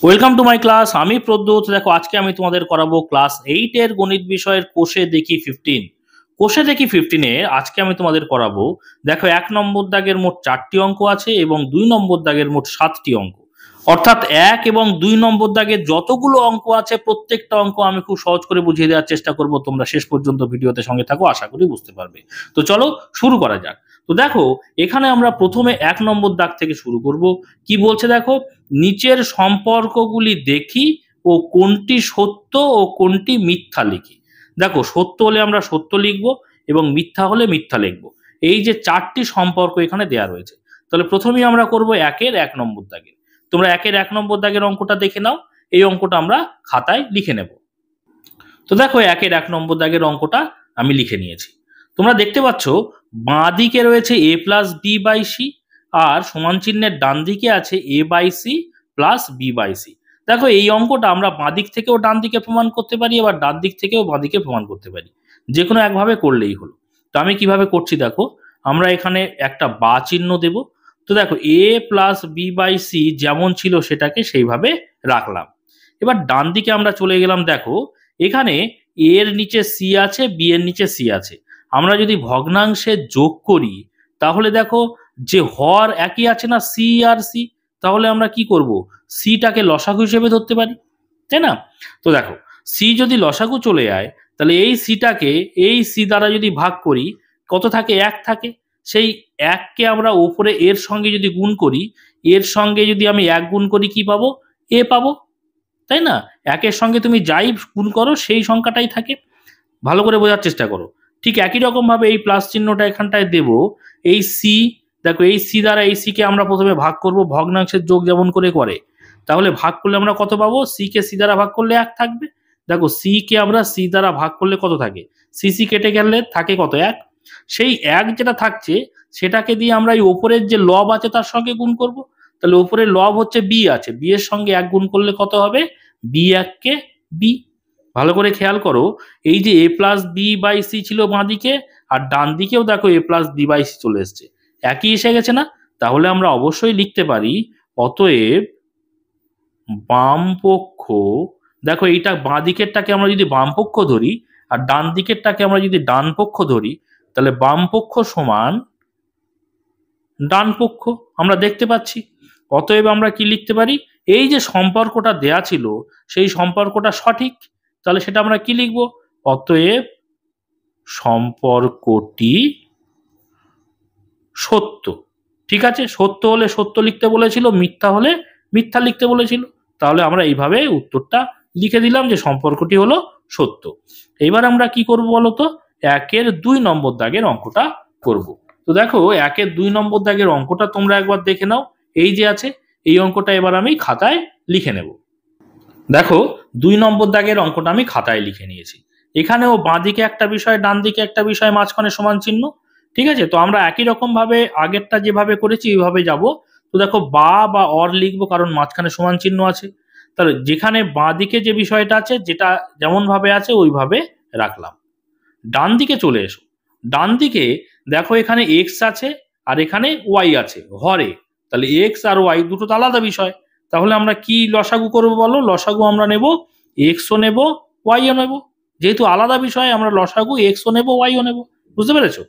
Welcome to my class. আমি প্রদ্যুৎ। দেখো, আজকে আমি তোমাদের করাবো ক্লাস 8 এর গণিত বিষয়ের কোষে দেখি 15। কোষে দেখি 15-এ আজকে আমি তোমাদের করাবো। দেখো, 1 নম্বর দাগের মোট 4টি অঙ্ক আছে এবং 2 নম্বর দাগের মোট 7টি অঙ্ক। অর্থাৎ 1 এবং 2 নম্বর দাগের যতগুলো অঙ্ক আছে প্রত্যেকটা অঙ্ক আমি খুব সহজ করে বুঝিয়ে দেওয়ার চেষ্টা করব। তোমরা শেষ পর্যন্ত ভিডিওতে সঙ্গে থাকো, আশা করি বুঝতে পারবে। তো চলো শুরু করা যাক। তো দেখো, এখানে আমরা প্রথমে 1 নম্বর দাগ থেকে শুরু করব। কি বলছে দেখো, নিচের সম্পর্কগুলি দেখি ও কোনটি সত্য ও কোনটি মিথ্যা লিখি। দেখো, সত্য হলে আমরা সত্য লিখব এবং মিথ্যা হলে মিথ্যা লিখব। এই যে 4টি সম্পর্ক এখানে দেয়া রয়েছে, তাহলে প্রথমেই আমরা করব 1-এর 1 নম্বর দাগে। তোমরা 1-এর 1 নম্বর দাগের অঙ্কটা দেখে নাও। এই অঙ্কটা আমরা খাতায় লিখে নেব। তো দেখো, 1-এর 1 নম্বর দাগের অঙ্কটা আমি লিখে নিয়েছি। তোমরা দেখতে পাচ্ছ বাঁ দিকে রয়েছে a plus B by C, আর সমান চিহ্নের ডান দিকে আছে a by C plus B by C. দেখো, এই অঙ্কটা আমরা বাঁ দিক থেকেও ডান দিকে প্রমাণ করতে পারি, আবার ডান দিক থেকেও বাঁ দিকে প্রমাণ করতে পারি। যে কোনো একভাবে করলেই হলো। তো আমি কিভাবে করছি দেখো, আমরা এখানে একটা বা চিহ্ন দেব। তো দেখো, a plus B by c যেমন ছিল সেটাকে সেইভাবে রাখলাম। এবার ডান দিকে আমরা চলে গেলাম। দেখো, এখানে a এর নিচে সি আছে, বি এর নিচে সি আছে। আমরা যদি ভগ্নাংশে যোগ করি তাহলে দেখো, যে হর একই আছে না, সি আর সি, তাহলে আমরা কি করব, সিটাকে লসাগু হিসেবে ধরতে পারি, তাই না? তো দেখো, সি যদি লসাগু চলে যায় তাহলে এই সিটাকে এই সি দ্বারা যদি ভাগ করি, কত থাকে? 1 থাকে। সেই 1কে আমরা উপরে এর সঙ্গে যদি গুণ করি, এর সঙ্গে যদি আমি 1 গুণ করি, কি পাবো? এ পাবো, তাই না? 1-এর সঙ্গে তুমি যাই গুণ করো সেই সংখ্যাটাই থাকে। ভালো করে বোঝার চেষ্টা করো। ঠিক একই রকম ভাবে এই প্লাস চিহ্নটা এখানটায় দেব। এই সি, দেখো, এই সি দ্বারা এই সি কে আমরা প্রথমে ভাগ করব, ভগ্নাংশের যোগ যেমন করে করে। তাহলে ভাগ করলে আমরা কত পাবো? সি কে সি দ্বারা ভাগ করলে 1 থাকবে। দেখো, সি কে আমরা সি দ্বারা ভাগ করলে কত থাকে? সি সি কেটে গেলে থাকে কত? 1। সেই 1 যেটা থাকছে সেটাকে দিয়ে আমরা এই ওপরের যে লব আছে তার সঙ্গে গুণ করব। তাহলে ওপরের লব হচ্ছে বি আছে, বি এর সঙ্গে 1 গুণ করলে কত হবে? বি 1 কে বি। ভালো করে খেয়াল করো, এই যে a plus B by c ছিল বাঁ দিকে, আর ডান দিকেও দেখো a plus B by c চলে এসছে, একই এসে গেছে না? তাহলে আমরা অবশ্যই লিখতে পারি, অতএব বাম পক্ষ, দেখো এইটা বাঁ দিকেরটাকে আমরা যদি বাম পক্ষ ধরি আর ডান দিকেরটাকে আমরা যদি ডান পক্ষ ধরি, তাহলে বাম পক্ষ সমান ডান পক্ষ আমরা দেখতে পাচ্ছি। অতএব আমরা কি লিখতে পারি? এই যে সম্পর্কটা দেয়া ছিল সেই সম্পর্কটা সঠিক। তাহলে সেটা আমরা কি লিখব? অতএব সম্পর্কটি সত্য। ঠিক আছে, সত্য হলে সত্য লিখতে বলেছিল, মিথ্যা হলে মিথ্যা লিখতে বলেছিল। তাহলে আমরা এইভাবে উত্তরটা লিখে দিলাম যে সম্পর্কটি হলো সত্য। এবার আমরা কি করব বলতো? 1-এর 2 নম্বর দাগের অঙ্কটা করব। তো দেখো, 1-এর 2 নম্বর দাগের অঙ্কটা তোমরা একবার দেখে নাও। এই যে আছে, এই অঙ্কটা এবার আমি খাতায় লিখে নেব। দেখো, 2 নম্বর দাগের অঙ্কটা আমি খাতায় লিখে নিয়েছি। এখানেও বাঁ দিকে একটা বিষয়, ডান দিকে একটা বিষয়, মাঝখানে সমান চিহ্ন। ঠিক আছে, তো আমরা একই রকম ভাবে আগেরটা যেভাবে করেছি ওইভাবে যাব। তো দেখো, বা অর লিখবো কারণ মাঝখানে সমান চিহ্ন আছে। তাহলে যেখানে বাঁ দিকে যে বিষয়টা আছে যেটা যেমন ভাবে আছে ওইভাবে রাখলাম। ডান দিকে চলে এসো। ডান দিকে দেখো, এখানে এক্স আছে আর এখানে ওয়াই আছে হরে। তাহলে এক্স আর ওয়াই দুটো তো আলাদা বিষয়। তাহলে আমরা কি লসাগু করবো বলো? লসাগু আমরা নেব, এক্সও নেব, ওয়াইও নেব। যেহেতু আলাদা বিষয়, আমরা লসাগু এক্সও নেব, ওয়াইও নেব। বুঝতে পেরেছো?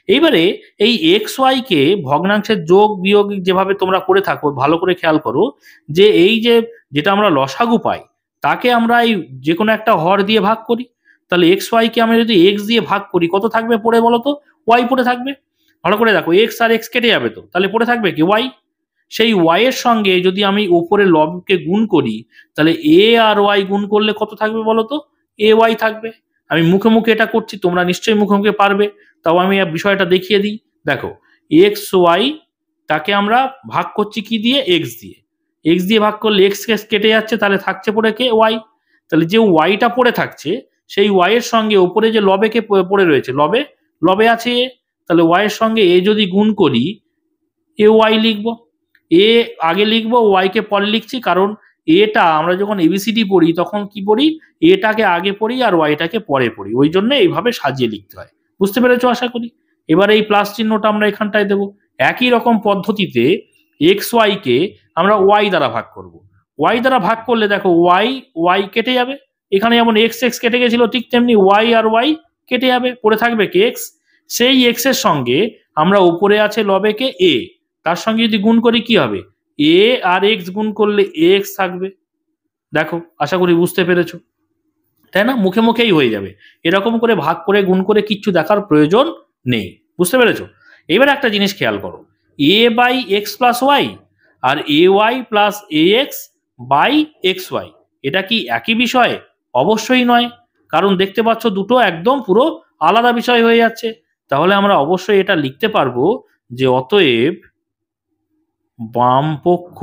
এইবারে এই এক্স ওয়াই কে ভগ্নাংশের যোগ বিয়োগ যেভাবে তোমরা করে থাকো, ভালো করে খেয়াল করো যে এই যে যেটা আমরা লসাগু পাই তাকে আমরা এই যে কোনো একটা হর দিয়ে ভাগ করি। তাহলে এক্স ওয়াই কে আমি যদি এক্স দিয়ে ভাগ করি, কত থাকবে পড়ে বলো তো? ওয়াই পড়ে থাকবে। ভালো করে দেখো, এক্স আর এক্স কেটে যাবে, তো তাহলে পড়ে থাকবে কি? ওয়াই। সেই ওয়াই এর সঙ্গে যদি আমি উপরে লবকে গুণ করি, তাহলে এ আর ওয়াই গুণ করলে কত থাকবে বলো তো? এ ওয়াই থাকবে। আমি মুখে মুখে এটা করছি, তোমরা নিশ্চয়ই মুখে মুখে পারবে, তাও আমি বিষয়টা দেখিয়ে দিই। দেখো, এক্স ওয়াই তাকে আমরা ভাগ করছি কি দিয়ে? এক্স দিয়ে। এক্স দিয়ে ভাগ করলে এক্স কেটে যাচ্ছে, তাহলে থাকছে পড়ে কে? ওয়াই। তাহলে যে ওয়াইটা পড়ে থাকছে সেই ওয়াই এর সঙ্গে উপরে যে লবে কে পড়ে রয়েছে, লবে লবে আছে এ। তাহলে ওয়াই এর সঙ্গে এ যদি গুণ করি, এ ওয়াই লিখবো। এ আগে লিখবো, ওয়াই কে পরে লিখছি, কারণ এটা আমরা যখন এবিসিডি পড়ি তখন কি পড়ি? এটাকে আগে পড়ি আর ওয়াইটাকে পরে পড়ি, ওই জন্য এইভাবে সাজিয়ে লিখতে হয়। বুঝতে পেরেছো আশা করি? এবার এই প্লাস চিহ্নটা আমরা এখানটায় দেবো। একই রকম পদ্ধতিতে এক্স ওয়াই কে আমরা ওয়াই দ্বারা ভাগ করব। ওয়াই দ্বারা ভাগ করলে দেখো ওয়াই ওয়াই কেটে যাবে, এখানে যেমন এক্স এক্স কেটে গেছিল ঠিক তেমনি ওয়াই আর ওয়াই কেটে যাবে, পড়ে থাকবে কি এক্স। সেই এক্স এর সঙ্গে আমরা উপরে আছে লবেকে এ, তার সঙ্গে যদি গুণ করি কি হবে, এ আর এক্স গুণ করলে এক্স থাকবে। দেখো আশা করি বুঝতে পেরেছো, তাই না? মুখে মুখেই হয়ে যাবে, এরকম করে ভাগ করে গুণ করে কিচ্ছু দেখার প্রয়োজন নেই। বুঝতে পেরেছো? এবার একটা জিনিস খেয়াল করো, A by X plus Y আর A Y plus A X by X Y, এটা কি একই বিষয়? অবশ্যই নয়, কারণ দেখতে পাচ্ছ দুটো একদম পুরো আলাদা বিষয় হয়ে যাচ্ছে। তাহলে আমরা অবশ্যই এটা লিখতে পারবো যে অতএব বাম পক্ষ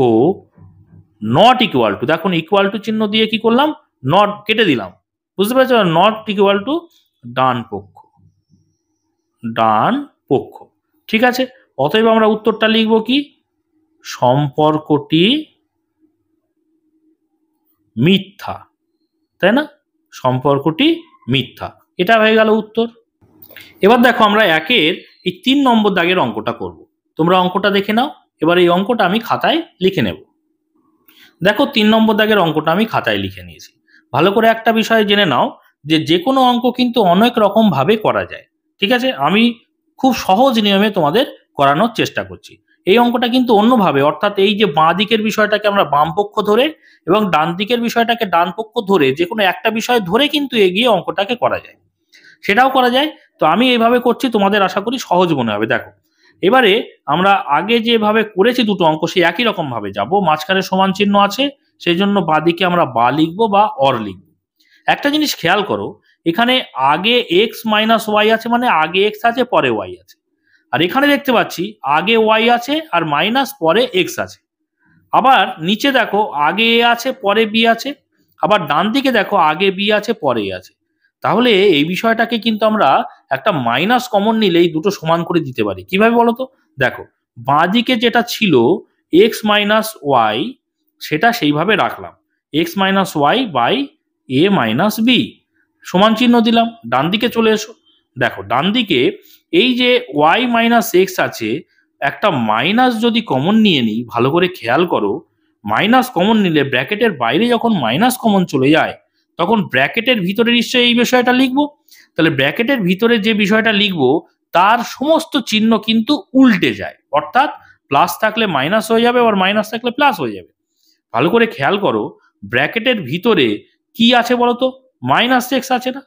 নট ইকুয়াল টু, দেখুন ইকুয়াল টু চিহ্ন দিয়ে কি করলাম, নট কেটে দিলাম। বুঝতে পেরেছো? নট ইকুয়াল টু ডান পক্ষ, ডান পক্ষ। ঠিক আছে, অতএব আমরা উত্তরটা লিখবো কি, সম্পর্কটি মিথ্যা, তাই না? সম্পর্কটি মিথ্যা, এটা হয়ে গেল উত্তর। এবার দেখো আমরা একের এই 3 নম্বর দাগের অঙ্কটা করব। তোমরা অঙ্কটা দেখে নাও, এবার এই অঙ্কটা আমি খাতায় লিখে নেব। দেখো 3 নম্বর দাগের অঙ্কটা আমি খাতায় লিখে নিয়েছি। ভালো করে একটা বিষয় জেনে নাও যে কোনো অঙ্ক কিন্তু অনেক রকম ভাবে করা যায়। ঠিক আছে, আমি খুব সহজ নিয়মে তোমাদের করানোর চেষ্টা করছি। এই অঙ্কটা কিন্তু অন্যভাবে, অর্থাৎ এই যে বাঁ দিকের বিষয়টাকে আমরা বাম পক্ষ ধরে এবং ডান দিকের বিষয়টাকে ডান পক্ষ ধরে, যে কোনো একটা বিষয় ধরে কিন্তু এগিয়ে অঙ্কটাকে করা যায়, সেটাও করা যায়। তো আমি এইভাবে করছি, তোমাদের আশা করি সহজ মনে হবে। দেখো এবারে আমরা আগে যেভাবে করেছি দুটো অঙ্ক, সেই একই রকম ভাবে যাব, মাঝখানে সমান চিহ্ন আছে, সেই জন্য বাঁদিকে আমরা বা লিখবো বা অর লিখবো। একটা জিনিস খেয়াল করো, এখানে আগে এক্স মাইনাস ওয়াই আছে, মানে আগে এক্স আছে পরে ওয়াই আছে। আর এখানে দেখতে পাচ্ছি আগে ওয়াই আছে আর মাইনাস পরে এক্স আছে। আবার নিচে দেখো আগে এ আছে পরে বি আছে, আবার ডান দিকে দেখো আগে বি আছে পরে এ আছে। তাহলে এই বিষয়টাকে কিন্তু আমরা একটা মাইনাস কমন নিলেই দুটো সমান করে দিতে পারি। কিভাবে বলতো? দেখো বাঁ দিকে যেটা ছিল এক্স মাইনাস ওয়াই, সেটা সেইভাবে রাখলাম, x minus Y by A minus b, সমান চিহ্ন দিলাম। ডান দিকে চলে এসো, দেখো ডান দিকে এই যে ওয়াই মাইনাস এক্স আছে, একটা মাইনাস যদি কমন নিয়ে নিই, ভালো করে খেয়াল করো, মাইনাস কমন নিলে ব্র্যাকেটের বাইরে যখন মাইনাস কমন চলে যায়, তখন ব্র্যাকেটের ভিতরে নিশ্চয়ই এই বিষয়টা লিখবো। তাহলে ব্র্যাকেটের ভিতরে যে বিষয়টা লিখবো তার সমস্ত চিহ্ন কিন্তু উল্টে যায়, অর্থাৎ প্লাস থাকলে মাইনাস হয়ে যাবে, আবার মাইনাস থাকলে প্লাস হয়ে যাবে। ভালো করে খেয়াল করো, ব্র্যাকেটের ভিতরে কি আছে বলতো, মাইনাস এক্স আছে না,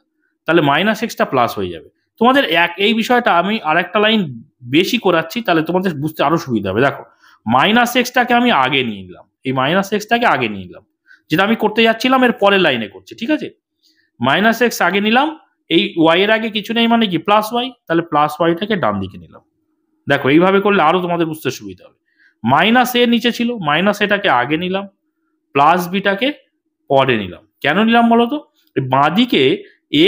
তাহলে মাইনাস এক্সটা প্লাস হয়ে যাবে। তোমাদের এই বিষয়টা আমি আরেকটা লাইন বেশি করাচ্ছি, তাহলে তোমাদের বুঝতে আরো সুবিধা হবে। দেখো মাইনাস এক্সটাকে আমি আগে নিয়ে নিলাম, এই মাইনাস এক্সটাকে আগে নিয়ে নিলাম, যেটা আমি করতে যাচ্ছিলাম এর পরের লাইনে করছি। ঠিক আছে, মাইনাস এক্স আগে নিলাম, এই ওয়াই এর আগে কিছু নেই মানে কি প্লাস ওয়াই, তাহলে প্লাস ওয়াইটাকে ডান দিকে নিলাম। দেখো এইভাবে করলে আরো তোমাদের বুঝতে সুবিধা হবে। মাইনাস এ নিচে ছিল, মাইনাস এটাকে আগে নিলাম, প্লাস বিটাকে পরে নিলাম। কেন নিলাম বলতো, বাঁ দিকে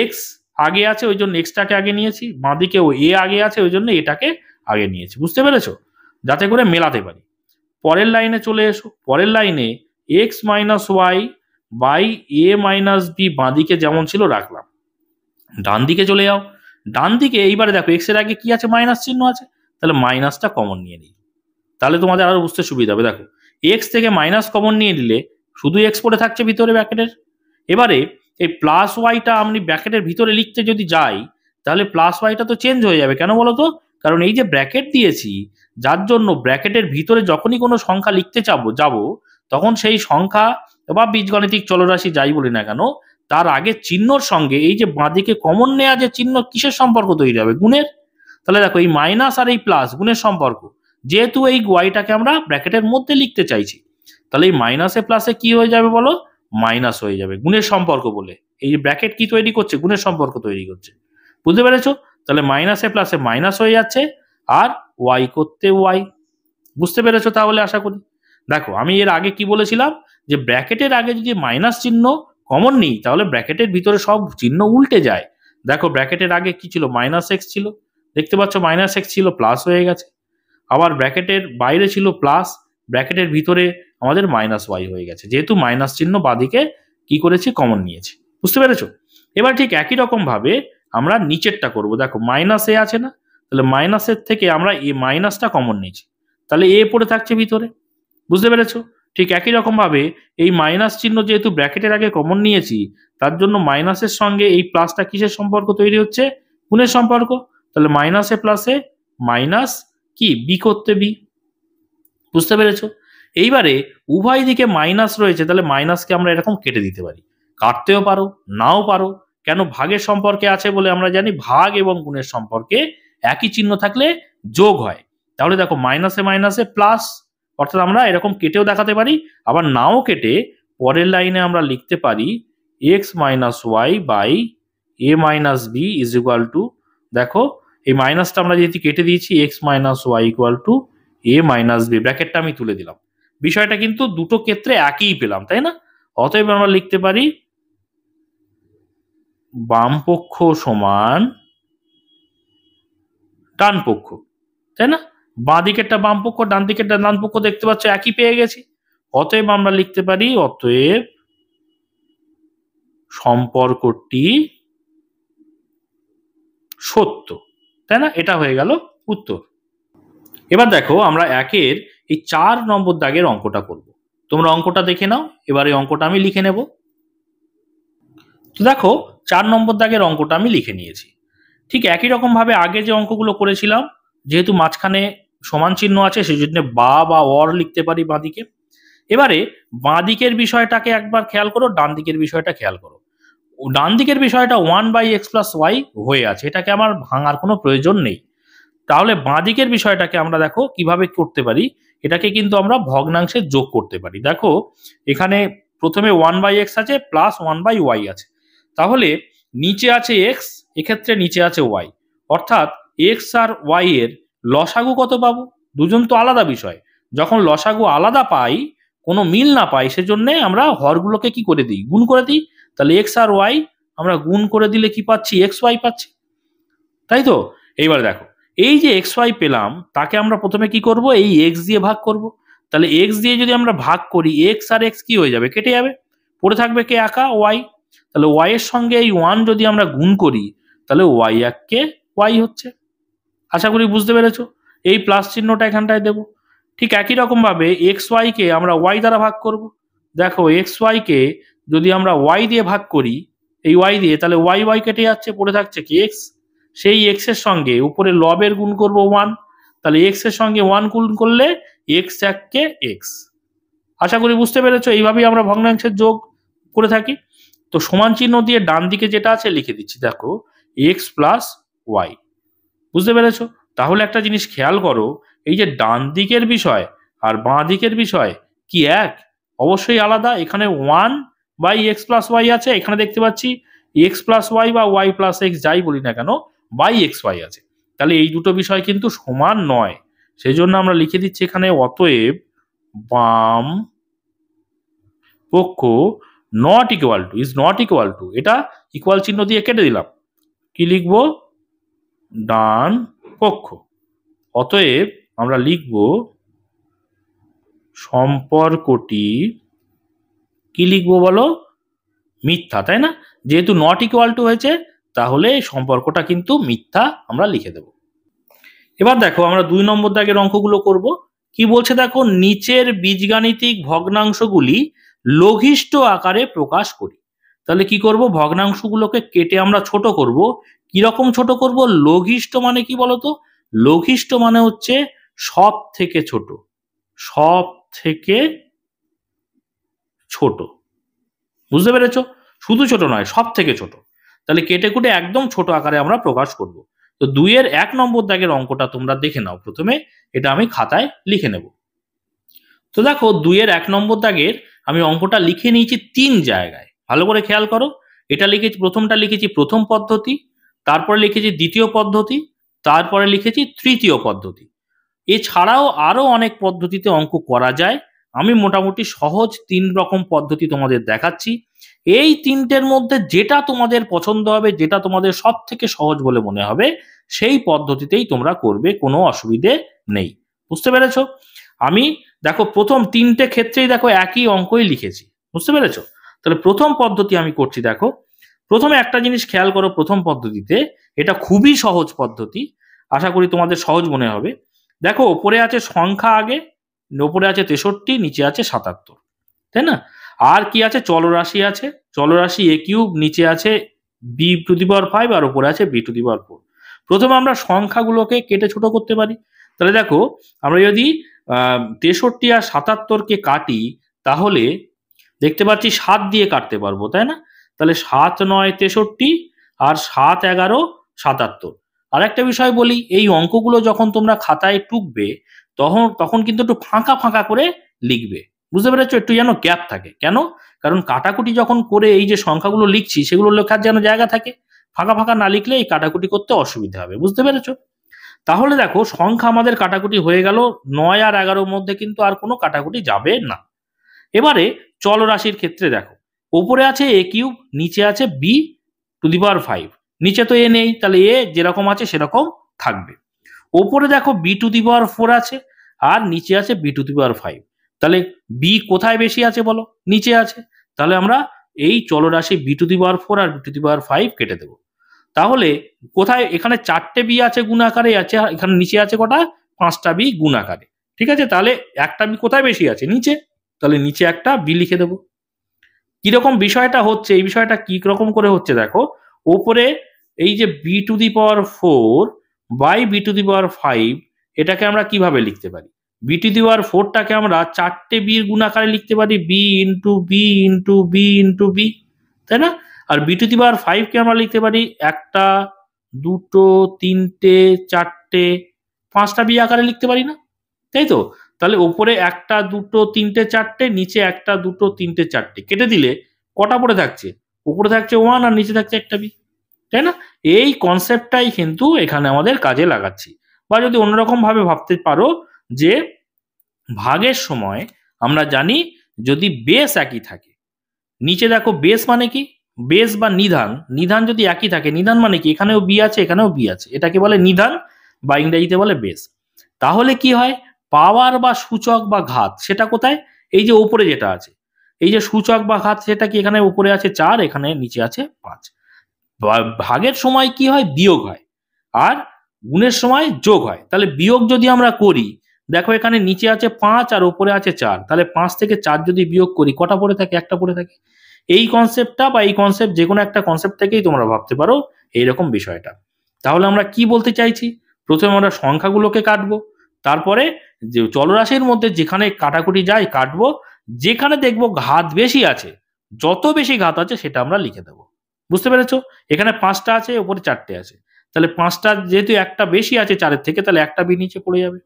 এক্স আগে আছে ওই জন্য এক্সটাকে আগে নিয়েছি, বাঁ দিকে ও এ আগে আছে ওই জন্য এটাকে আগে নিয়েছি। বুঝতে পেরেছো? যাতে করে মেলাতে পারি। পরের লাইনে চলে এসো, পরের লাইনে x minus Y by A minus b বাঁ দিকে যেমন ছিল রাখলাম। ডান দিকে চলে যাও, ডান দিকে এইবারে দেখো এক্স এর আগে কি আছে, মাইনাস চিহ্ন আছে, তাহলে মাইনাসটা কমন নিয়ে নিই, তাহলে তোমাদের আরো বুঝতে সুবিধা হবে। দেখো এক্স থেকে মাইনাস কমন নিয়ে নিলে শুধু এক্স পড়ে থাকছে ভিতরে ব্র্যাকেটের। এবারে এই প্লাস ওয়াইটা আমি ব্র্যাকেটের ভিতরে লিখতে যদি যাই, তাহলে প্লাস ওয়াইটা তো চেঞ্জ হয়ে যাবে। কেন বলো তো? কারণ এই যে ব্র্যাকেট দিয়েছি, যার জন্য ব্র্যাকেটের ভিতরে যখনই কোনো সংখ্যা লিখতে যাব তখন সেই সংখ্যা বা বীজগণিতিক চলরাশি যাই বলি না কেন, তার আগে চিহ্নর সঙ্গে এই যে বাঁদিকে কমন নেওয়া যে চিহ্ন, কিসের সম্পর্ক তৈরি হবে? গুণের। তাহলে দেখো এই মাইনাস আর এই প্লাস গুণের সম্পর্ক, যেহেতু এই ওয়াইটাকে আমরা ব্র্যাকেটের মধ্যে লিখতে চাইছি, তাহলে এই মাইনাসে প্লাসে কি হয়ে যাবে বলো, মাইনাস হয়ে যাবে, গুণের সম্পর্ক বলে। এই যে ব্র্যাকেট কি তৈরি করছে, গুণের সম্পর্ক তৈরি করছে। বুঝতে পেরেছো? তাহলে মাইনাসে প্লাসে মাইনাস হয়ে যাচ্ছে, আর ওয়াই করতে ওয়াই। বুঝতে পেরেছো তাহলে আশা করি? দেখো আমি এর আগে কি বলেছিলাম, যে ব্র্যাকেটের আগে যদি মাইনাস চিহ্ন কমন নিই তাহলে ব্র্যাকেটের ভিতরে সব চিহ্ন উল্টে যায়। দেখো ব্র্যাকেটের আগে কি ছিল, মাইনাস এক্স ছিল, দেখতে পাচ্ছ মাইনাস এক্স ছিল প্লাস হয়ে গেছে। আবার ব্র্যাকেটের বাইরে ছিল প্লাস, ব্র্যাকেটের ভিতরে আমাদের মাইনাস ওয়াই হয়ে গেছে, যেহেতু মাইনাস চিহ্ন বাদিকে কি করেছি, কমন নিয়েছি। বুঝতে পেরেছো? এবার ঠিক একই রকম ভাবে আমরা নিচেরটা করব। দেখো মাইনাস এ আছে না, তাহলে মাইনাসের থেকে আমরা এ মাইনাসটা কমন নিয়েছি, তাহলে এ পড়ে থাকছে ভিতরে। বুঝতে পেরেছো? ঠিক একই রকম ভাবে এই মাইনাস চিহ্ন যেহেতু ব্র্যাকেটের আগে কমন নিয়েছি, তার জন্য মাইনাসের সঙ্গে এই প্লাসটা কিসের সম্পর্ক তৈরি হচ্ছে? গুণের সম্পর্ক। তাহলে মাইনাসে প্লাসে মাইনাস কি বি করতে বি। বুঝতে পেরেছো? এইবারে উভয় দিকে মাইনাস রয়েছে, তাহলে মাইনাসকে আমরা এরকম কেটে দিতে পারি, কাটতেও পারো নাও পারো। কেন? ভাগের সম্পর্কে আছে বলে আমরা জানি ভাগ এবং গুণের সম্পর্কে একই চিহ্ন থাকলে যোগ হয়। তাহলে দেখো মাইনাসে মাইনাসে প্লাস, অর্থাৎ আমরা এরকম কেটেও দেখাতে পারি, আবার নাও কেটে পরের লাইনে আমরা লিখতে পারি X minus Y by A minus B is equal to, দেখো এই মাইনাসটা আমরা যেহেতু কেটে দিয়েছি, X minus Y equal to A minus B, ব্র্যাকেটটা আমি তুলে দিলাম। বিষয়টা কিন্তু দুটো ক্ষেত্রে একই পেলাম, তাই না? অতএব আমরা লিখতে পারি বাম পক্ষ সমান ডান পক্ষ, তাই না? বাঁ দিকেরটা বাম পক্ষ, ডান দিকেরটা ডান পক্ষ, দেখতে পাচ্ছ একই পেয়ে গেছি। অতএব আমরা লিখতে পারি অতএব সম্পর্কটি সত্য, তাই না? এটা হয়ে গেল উত্তর। এবার দেখো আমরা একের এই 4 নম্বর দাগের অঙ্কটা করব। তোমরা অঙ্কটা দেখে নাও, এবার এই অঙ্কটা আমি লিখে নেব। তো দেখো 4 নম্বর দাগের অঙ্কটা আমি লিখে নিয়েছি। ঠিক একই রকম ভাবে আগে যে অঙ্কগুলো করেছিলাম, যেহেতু মাঝখানে সমান চিহ্ন আছে সেই জন্য বা অর লিখতে পারি বাঁদিকে। এবারে বাঁ দিকের বিষয়টাকে একবার খেয়াল করো, ডান দিকের বিষয়টা খেয়াল করো। ডান দিকের বিষয়টা 1/x + y হয়ে আছে, এটাকে আমার ভাঙার কোনো প্রয়োজন নেই। তাহলে বাঁ দিকের বিষয়টাকে আমরা দেখো কিভাবে করতে পারি, এটাকে কিন্তু আমরা ভগ্নাংশে যোগ করতে পারি। দেখো এখানে প্রথমে 1/x আছে প্লাস 1/y আছে, তাহলে নিচে আছে x, এক্ষেত্রে নিচে আছে y, অর্থাৎ x আর y এর লসাগু কত পাবো? দুজন তো আলাদা বিষয়, যখন লসাগু আলাদা পাই, কোনো মিল না পাই, সেজন্য আমরা হরগুলোকে কি করে দিই? গুণ করে দিই। তাহলে x আর y আমরা গুণ করে দিলে কি পাচ্ছি? xy পাচ্ছি, তাই তো? এইবার দেখো এই যে xy পেলাম, তাকে আমরা প্রথমে কি করব? এই x দিয়ে ভাগ করব। তাহলে x দিয়ে যদি আমরা ভাগ করি, x আর x কি হয়ে যাবে? কেটে যাবে, পড়ে থাকবে কে? একা y। তাহলে y এর সঙ্গে এই 1 যদি আমরা গুণ করি, তাহলে y এককে y হচ্ছে। আশা করি বুঝতে পেরেছো। এই প্লাস চিহ্নটা এখানটায় দেব। ঠিক একই রকম ভাবে xy কে আমরা y দ্বারা ভাগ করব। দেখো xy কে যদি আমরা y দিয়ে ভাগ করি, এই y দিয়ে, তাহলে y কেটে যাচ্ছে, পড়ে থাকছে কি? x। সেই x এর সঙ্গে উপরে লবের গুণ করব 1, তাহলে x এর সঙ্গে 1 গুণ করলে x এককে x। আশা করি বুঝতে পেরেছো। এইভাবেই আমরা ভগ্নাংশের যোগ করে থাকি। তো সমান চিহ্ন দিয়ে ডান দিকে যেটা আছে লিখে দিচ্ছি, দেখো x প্লাস ওয়াই। বুঝতে পেরেছো? তাহলে একটা জিনিস খেয়াল করো, এই যে ডান দিকের বিষয় আর বাঁ দিকের বিষয় কি এক? অবশ্যই আলাদা। এখানে 1/x + y আছে, এখানে দেখতে পাচ্ছি x + y বা y + x যাই বলি না কেন xy আছে। তাহলে এই দুটো বিষয় কিন্তু সমান নয়, সেই জন্য আমরা লিখে দিচ্ছি এখানে অতএব বাম পক্ষ ইজ নট ইকুয়াল টু, এটা ইকুয়াল চিহ্ন দিয়ে কেটে দিলাম, কি লিখবো? ডান পক্ষ। অতএব আমরা লিখব সম্পর্কটি কি লিখবো বলো? মিথ্যা, তাই না? যেহেতু নট ইকুয়াল টু হয়েছে, তাহলে সম্পর্কটা কিন্তু মিথ্যা আমরা লিখে দেব। এবার দেখো আমরা 2 নম্বর দাগের অঙ্কগুলো করব। কি বলছে দেখো, নিচের বীজগাণিতিক ভগ্নাংশগুলি লঘিষ্ঠ আকারে প্রকাশ করি। তাহলে কি করব? ভগ্নাংশগুলোকে কেটে আমরা ছোট করব। কিরকম ছোট করব? লঘিষ্ঠ মানে কি বলতো? লঘিষ্ঠ মানে হচ্ছে সব থেকে ছোট, সব থেকে ছোট। বুঝতে পেরেছো? শুধু ছোট নয়, সব থেকে ছোট। তাহলে কেটে কুটে একদম ছোট আকারে আমরা প্রকাশ করব। তো 2 এর 1 নম্বর দাগের অঙ্কটা তোমরা দেখে নাও প্রথমে, এটা আমি খাতায় লিখে নেব। তো দেখো 2 এর 1 নম্বর দাগের আমি অঙ্কটা লিখে নিয়েছি 3 জায়গায়, ভালো করে খেয়াল করো। এটা লিখেছি, প্রথমটা লিখেছি প্রথম পদ্ধতি, তারপরে লিখেছি দ্বিতীয় পদ্ধতি, তারপরে লিখেছি তৃতীয় পদ্ধতি। এছাড়াও আরো অনেক পদ্ধতিতে অঙ্ক করা যায়। আমি মোটামুটি সহজ 3 রকম পদ্ধতি তোমাদের দেখাচ্ছি। এই 3টের মধ্যে যেটা তোমাদের পছন্দ হবে, যেটা তোমাদের সব থেকে সহজ বলে মনে হবে, সেই পদ্ধতিতেই তোমরা করবে, কোনো অসুবিধে নেই। বুঝতে পেরেছো? আমি দেখো প্রথম 3টে ক্ষেত্রেই দেখো একই অঙ্কই লিখেছি। বুঝতে পেরেছো? তাহলে প্রথম পদ্ধতি আমি করছি। দেখো প্রথমে একটা জিনিস খেয়াল করো, প্রথম পদ্ধতিতে এটা খুবই সহজ পদ্ধতি, আশা করি তোমাদের সহজ মনে হবে। দেখো ওপরে আছে সংখ্যা আগে, ওপরে আছে 63, নিচে আছে 77, তাই না? আর কি আছে? চলরাশি আছে, চলরাশি a কিউব, নিচে আছে b⁵ আর ওপরে আছে b⁴। প্রথমে আমরা সংখ্যাগুলোকে কেটে ছোট করতে পারি। তাহলে দেখো, আমরা যদি 63 আর 77কে কাটি, তাহলে দেখতে পাচ্ছি 7 দিয়ে কাটতে পারবো, তাই না? তাহলে 7 9 63 আর 7 11 77। আর একটা বিষয় বলি, এই অঙ্কগুলো যখন তোমরা খাতায় টুকবে, তখন কিন্তু একটু ফাঁকা ফাঁকা করে লিখবে, বুঝতে পেরেছো? একটু যেন গ্যাপ থাকে। কেন? কারণ কাটাকুটি যখন করে এই যে সংখ্যাগুলো লিখছি, সেগুলো লেখার যেন জায়গা থাকে। ফাঁকা ফাঁকা না লিখলে এই কাটাকুটি করতে অসুবিধা হবে, বুঝতে পেরেছো? তাহলে দেখো, সংখ্যা আমাদের কাটাকুটি হয়ে গেল। 9 আর 11-র মধ্যে কিন্তু আর কোনো কাটাকুটি যাবে না। এবারে চলরাশির ক্ষেত্রে দেখো, ওপরে আছে a কিউব, নিচে আছে b⁵। নিচে তো a নেই, তাহলে a যেরকম আছে সেরকম থাকবে। ওপরে দেখো b⁴ আছে, আর নিচে আছে b⁵। তাহলে b কোথায় বেশি আছে বলো? নিচে আছে। তাহলে আমরা এই চলরাশি b⁴ আর b⁵ কেটে দেবো। তাহলে কোথায়? এখানে 4টে বি আছে গুণাকারে আছে, এখানে নিচে আছে কটা? 5টা বি গুণাকারে। ঠিক আছে, তাহলে একটা বি কোথায় বেশি আছে? নিচে। তাহলে নিচে একটা বি লিখে দেবো। কিরকম বিষয়টা হচ্ছে, এই বিষয়টা কি রকম করে হচ্ছে দেখো, ওপরে এই যে b⁴ বাই b⁵, এটাকে আমরা কিভাবে লিখতে পারি? b⁴টাকে আমরা 4টে বির গুণাকারে লিখতে পারি, b into b into b into b, তাই না? আর b⁵কে আমরা লিখতে পারি 1টা 2টো 3টে 4টে 5টা বি আকারে লিখতে পারি না, তাই তো? তাহলে ওপরে 1টা 2টো 3টে 4টে, নিচে 1টা 2টো 3টে 4টে, কেটে দিলে কটা পড়ে থাকছে? উপরে থাকছে 1 আর নিচে থাকছে একটা বি, তাই না? এই কনসেপ্টটাই কিন্তু এখানে আমাদের কাজে লাগাচ্ছি। বা যদি অন্যরকম ভাবে ভাবতে পারো, যে ভাগের সময় আমরা জানি যদি বেস একই থাকে, নিচে দেখো বেস মানে কি? বেস বা নিধান, নিধান যদি একই থাকে, নিধান মানে কি? এখানেও বি আছে, এখানেও বি আছে, এটাকে বলে নিধান বা ইংরেজিতে বলে বেস। তাহলে কি হয়? পাওয়ার বা সূচক বা ঘাত সেটা কোথায়? এই যে উপরে যেটা আছে, এই যে সূচক বা ঘাত, সেটা কি? এখানে উপরে আছে 4, এখানে নিচে আছে 5। ভাগের সময় কি হয়? বিয়োগ হয়, আর গুণের সময় যোগ হয়। তাহলে বিয়োগ যদি আমরা করি, দেখো এখানে নিচে আছে 5 আর উপরে আছে 4, তাহলে 5 থেকে 4 যদি বিয়োগ করি, কটা পড়ে থাকে? একটা পড়ে থাকে। এই কনসেপ্টটা বা এই কনসেপ্ট যে কোনো একটা কনসেপ্ট থেকেই তোমরা ভাবতে পারো এইরকম বিষয়টা। তাহলে আমরা কি বলতে চাইছি? প্রথমে আমরা সংখ্যাগুলোকে কাটবো, তারপরে যে চলরাশির মধ্যে যেখানে কাটাকুটি যায় কাটবো, যেখানে দেখবো ঘাত বেশি আছে, যত বেশি ঘাত আছে সেটা আমরা লিখে দেবো। বুঝতে পেরেছো? এখানে 5টা আছে, উপরে 4টে আছে, তাহলে 5টা যেহেতু একটা বেশি আছে 4-এর থেকে, তাহলে একটা বি নিচে পড়ে যাবে।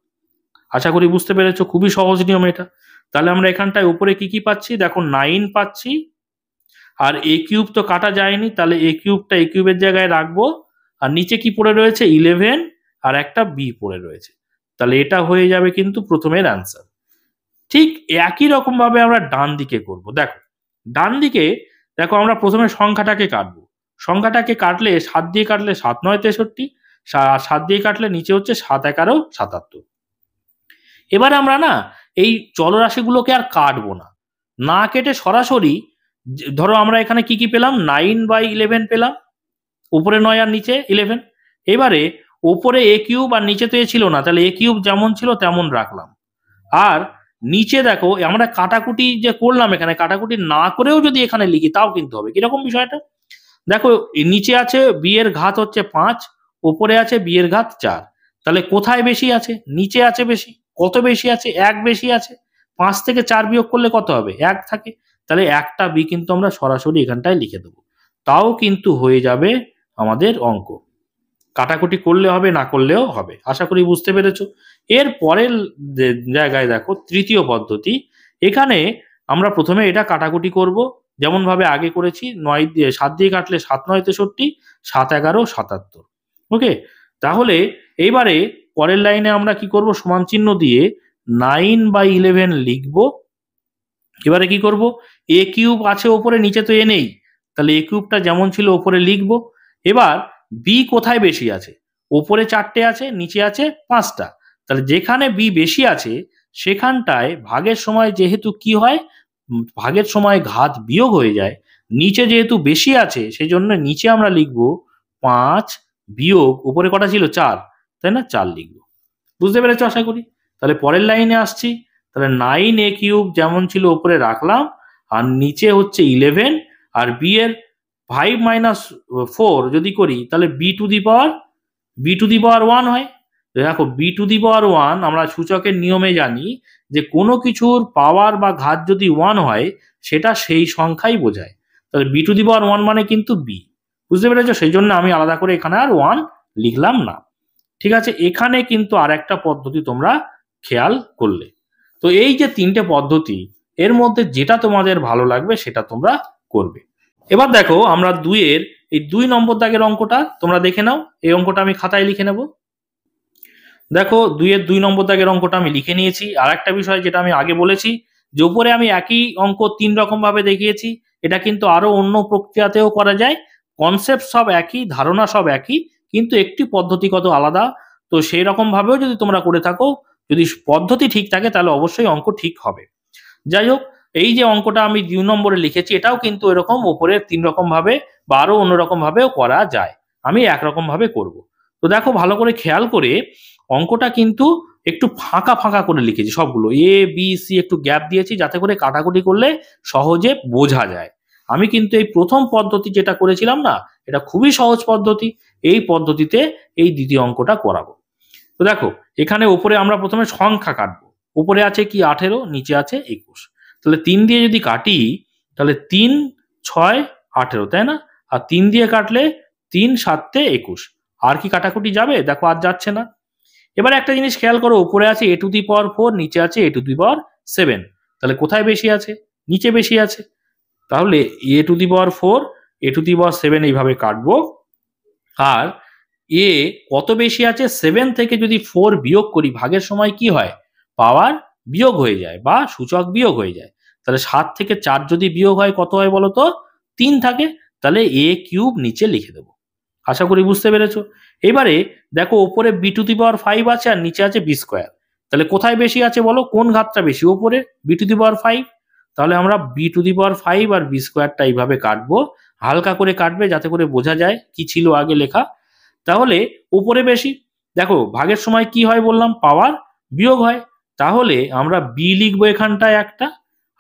আশা করি বুঝতে পেরেছো, খুবই সহজ নিয়ম এটা। তাহলে আমরা এখানটায় উপরে কি কি পাচ্ছি? দেখো 9 পাচ্ছি, আর a কিউব তো কাটা যায়নি, তাহলে a কিউবটা a কিউবের জায়গায় রাখবো, আর নিচে কি পড়ে রয়েছে? 11 আর একটা বি পড়ে রয়েছে। তাহলে এটা হয়ে যাবে কিন্তু প্রথমের অ্যান্সার। ঠিক একই রকম ভাবে আমরা ডান দিকে করব। দেখো, ডান দিকে দেখো, আমরা প্রথমে সংখ্যাটাকে কাটবো। সংখ্যাটাকে কাটলে 7 দিয়ে কাটলে 7 9 63, 7 দিয়ে কাটলে নিচে হচ্ছে 7 11 77। এবারে আমরা না এই চলরাশিগুলোকে আর কাটবো না, না কেটে সরাসরি ধরো আমরা এখানে কি কি পেলাম? 9/11 পেলাম, উপরে 9 আর নিচে 11। এবারে ওপরে a কিউব আর নিচে তো a ছিল না, তাহলে a কিউব যেমন ছিল তেমন রাখলাম। আর নিচে দেখো, আমরা কাটাকুটি যে করলাম, এখানে কাটাকুটি না করেও যদি এখানে লিখি তাও কিন্তু হবে। কিরকম বিষয়টা? দেখো, নিচে আছে বি এর ঘাত হচ্ছে 5, ওপরে আছে বি এর ঘাত 4, তাহলে কোথায় বেশি আছে? নিচে আছে বেশি। কত বেশি আছে? 1 বেশি আছে। 5 থেকে 4 বিয়োগ করলে কত হবে? 1 থাকে। তাহলে একটা বি কিন্তু আমরা সরাসরি এখানটায় লিখে দেবো, তাও কিন্তু হয়ে যাবে আমাদের অঙ্ক। কাটাকুটি করলে হবে, না করলেও হবে। আশা করি বুঝতে পেরেছো। এর পরের জায়গায় দেখো, তৃতীয় পদ্ধতি। এখানে আমরা প্রথমে এটা কাটাকুটি করব, যেমন ভাবে আগে করেছি। 7 দিয়ে কাটলে 7 9 63, 7 11 77। ওকে, তাহলে এইবারে পরের লাইনে আমরা কি করব? সমান চিহ্ন দিয়ে 9/11 লিখবো। এবারে কি করব? a কিউব আছে ওপরে, নিচে তো a নেই, তাহলে a কিউবটা যেমন ছিল ওপরে লিখবো। এবার বি কোথায় বেশি আছে? ওপরে 4টে আছে, নিচে আছে 5টা, তাহলে যেখানে বি বেশি আছে সেখানটায় ভাগের সময় যেহেতু কি হয়? ভাগের সময় ঘাত বিয়োগ হয়ে যায়। নিচে যেহেতু বেশি আছে সেই জন্য নিচে আমরা লিখবো 5 বিয়োগ উপরে কটা ছিল? 4, তাই না? 4 লিখবো। বুঝতে পেরেছো আশা করি। তাহলে পরের লাইনে আসছি। তাহলে 9a³ যেমন ছিল ওপরে রাখলাম, আর নিচে হচ্ছে 11, আর b এর 5 - 4 যদি করি তাহলে b টু দি পাওয়ার 1 হয়। দেখো b টু দি পাওয়ার 1 আমরা সূচকের নিয়মে জানি যে কোনো কিছুর পাওয়ার বা ঘাত যদি 1 হয় সেটা সেই সংখ্যাই বোঝায়। তাহলে b টু দি পাওয়ার 1 মানে কিন্তু b, বুঝতে পেরেছো? সেই জন্য আমি আলাদা করে এখানে আর 1 লিখলাম না। ঠিক আছে, এখানে কিন্তু আর একটা পদ্ধতি তোমরা খেয়াল করলে। তো এই যে তিনটে পদ্ধতি, এর মধ্যে যেটা তোমাদের ভালো লাগবে সেটা তোমরা করবে। এবার দেখো আমরা 2-এর এই 2 নম্বর দাগের অঙ্কটা তোমরা দেখে নাও। এই অঙ্কটা আমি খাতায় লিখে নেব। দেখো 2-এর 2 নম্বর দাগের অঙ্কটা আমি লিখে নিয়েছি। আর একটা বিষয় যেটা আমি আগে বলেছি যে উপরে আমি একই অঙ্ক 3 রকম ভাবে দেখিয়েছি, এটা কিন্তু আরো অন্য প্রক্রিয়াতেও করা যায়। কনসেপ্ট সব একই, ধারণা সব একই, কিন্তু একটি পদ্ধতিগত আলাদা। তো সেই রকম ভাবেও যদি তোমরা করে থাকো, যদি পদ্ধতি ঠিক থাকে তাহলে অবশ্যই অঙ্ক ঠিক হবে। যাই হোক, এই যে অঙ্কটা আমি 2 নম্বরে লিখেছি এটাও কিন্তু এরকম উপরের 3 রকম ভাবে বা আরো অন্যরকম ভাবেও করা যায়। আমি একরকম ভাবে করব। তো দেখো ভালো করে খেয়াল করে অঙ্কটা কিন্তু একটু ফাঁকা ফাঁকা করে লিখেছি সবগুলো, A B C একটু গ্যাপ দিয়েছি যাতে করে কাটাকুটি করলে সহজে বোঝা যায়। আমি কিন্তু এই প্রথম পদ্ধতি যেটা করেছিলাম না, এটা খুবই সহজ পদ্ধতি। এই পদ্ধতিতে এই দ্বিতীয় অঙ্কটা করাবো। তো দেখো এখানে উপরে আমরা প্রথমে সংখ্যা কাটবো। উপরে আছে কি 18, নিচে আছে 21। তাহলে 3 দিয়ে যদি কাটি তাহলে 3 6 18, তাই না? আর 3 দিয়ে কাটলে 3 7 21। আর কি কাটাকুটি যাবে? দেখো আর যাচ্ছে না। এবার একটা জিনিস খেয়াল করো, উপরে আছে a টু দি পাওয়ার 4, নিচে আছে a টু দি পাওয়ার 7। তাহলে কোথায় বেশি আছে? নিচে বেশি আছে। তাহলে a to the power 4 a to the power 7 এইভাবে কাটবো। আর এ কত বেশি আছে? 7 থেকে যদি 4 বিয়োগ করি ভাগের সময় কি হয়? পাওয়ার বিয়োগ হয়ে যায় বা সূচক বিয়োগ হয়ে যায়। তাহলে 7 থেকে 4 যদি বিয়োগ হয় কত হয় বলো তো? 3 থাকে। তাহলে a³ নিচে লিখে দেবো। আশা করি বুঝতে পেরেছো। এবারে দেখো ওপরে b টু দি পাওয়ার 5 আছে আর নিচে আছে b স্কোয়ার। তাহলে কোথায় বেশি আছে বলো? কোন ঘাতটা বেশি? ওপরে b টু দি পাওয়ার 5। তাহলে আমরা b টু দি পাওয়ার 5 আর b স্কোয়ারটা এইভাবে কাটবো। হালকা করে কাটবে যাতে করে বোঝা যায় কি ছিল আগে লেখা। তাহলে উপরে বেশি। দেখো ভাগের সময় কি হয় বললাম? পাওয়ার বিয়োগ হয়। তাহলে আমরা বি লিখবো এখানটায় একটা।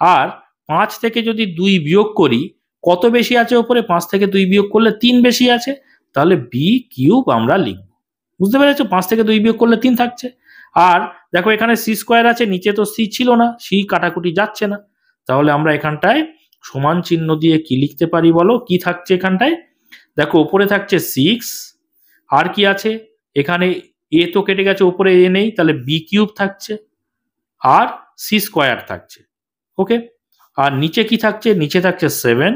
আর 5 থেকে যদি 2 বিয়োগ করি কত বেশি আছে উপরে? 5 থেকে 2 বিয়োগ করলে 3 বেশি আছে। তাহলে b³ আমরা লিখবো। বুঝতে পেরেছো? 5 থেকে 2 বিয়োগ করলে 3 থাকছে। আর দেখো এখানে c স্কোয়ার আছে, নিচে তো c ছিল না, c কাটাকুটি যাচ্ছে না। তাহলে আমরা এখানটায় সমান চিহ্ন দিয়ে কি লিখতে পারি বলো? কি থাকছে এখানটায়? দেখো উপরে থাকছে 6, আর কি আছে এখানে? এ তো কেটে গেছে, উপরে এ নেই, তাহলে b³ থাকছে আর c স্কোয়ার থাকছে। ওকে, আর নিচে কি থাকছে? নিচে থাকছে 7,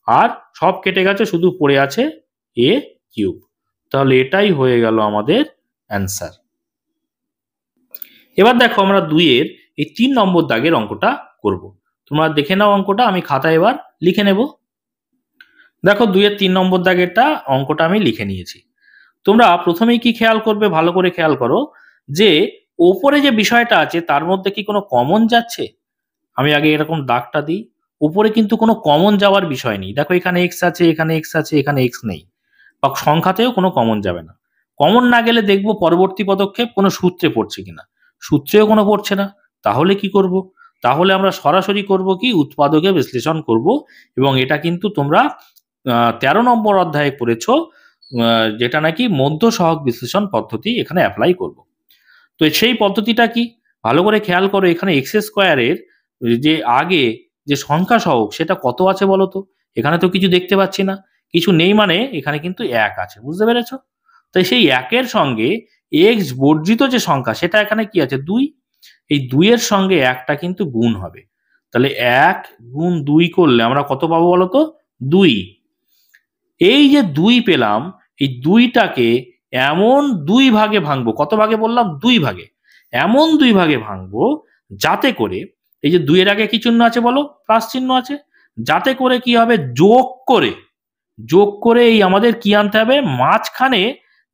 আর সব কেটে গেছে, শুধু পড়ে আছে a³। তাহলে এটাই হয়ে গেল আমাদের অ্যান্সার। এবার দেখো আমরা 2-এর এই 3 নম্বর দাগের অঙ্কটা করব। তোমরা দেখে নাও অঙ্কটা, আমি খাতায় এবার লিখে নেব। দেখো 2-এর 3 নম্বর দাগেরটা অঙ্কটা আমি লিখে নিয়েছি। তোমরা প্রথমেই কি খেয়াল করবে, ভালো করে খেয়াল করো যে ওপরে যে বিষয়টা আছে তার মধ্যে কি কোনো কমন যাচ্ছে? আমি আগে এরকম দাগটা দিই। উপরে কিন্তু কোনো কমন যাওয়ার বিষয় নেই। দেখো এখানে এক্স আছে, এখানে এক্স আছে, এখানে এক্স নেই, বা সংখ্যাতেও কোনো কমন যাবে না। কমন না গেলে দেখবো পরবর্তী পদক্ষেপ কোনো সূত্রে পড়ছে কিনা। সূত্রেও কোনো পড়ছে না। তাহলে কি করব? তাহলে আমরা সরাসরি করব কি? উৎপাদকে বিশ্লেষণ করব। এবং এটা কিন্তু তোমরা 13 নম্বর অধ্যায়ে পড়েছো, যেটা নাকি মধ্য সহগ বিশ্লেষণ পদ্ধতি, এখানে অ্যাপ্লাই করব। তো সেই পদ্ধতিটা কি? ভালো করে খেয়াল করো, এখানে এক্স স্কোয়ারের যে আগে যে সংখ্যা সহগ সেটা কত আছে বলো তো? এখানে তো কিছু দেখতে পাচ্ছি না, কিছু নেই, মানে এখানে কিন্তু 1 আছে। বুঝতে পেরেছো? তাই সেই 1-এর সঙ্গে এক্স বর্জিত যে সংখ্যা সেটা এখানে কি আছে? 2। এই 2-এর সঙ্গে 1টা কিন্তু গুণ হবে। তাহলে 1 গুণ 2 করলে আমরা কত পাবো বলো তো? 2। এই যে 2 পেলাম, এই 2টাকে এমন 2 ভাগে ভাঙবো। কত ভাগে বললাম? 2 ভাগে। এমন 2 ভাগে ভাঙবো যাতে করে এই যে 2 এর আগে কি চিহ্ন আছে বলো? প্লাস চিহ্ন আছে। যাতে করে কি হবে? যোগ করে এই আমাদের কি আনতে হবে? মাঝখানে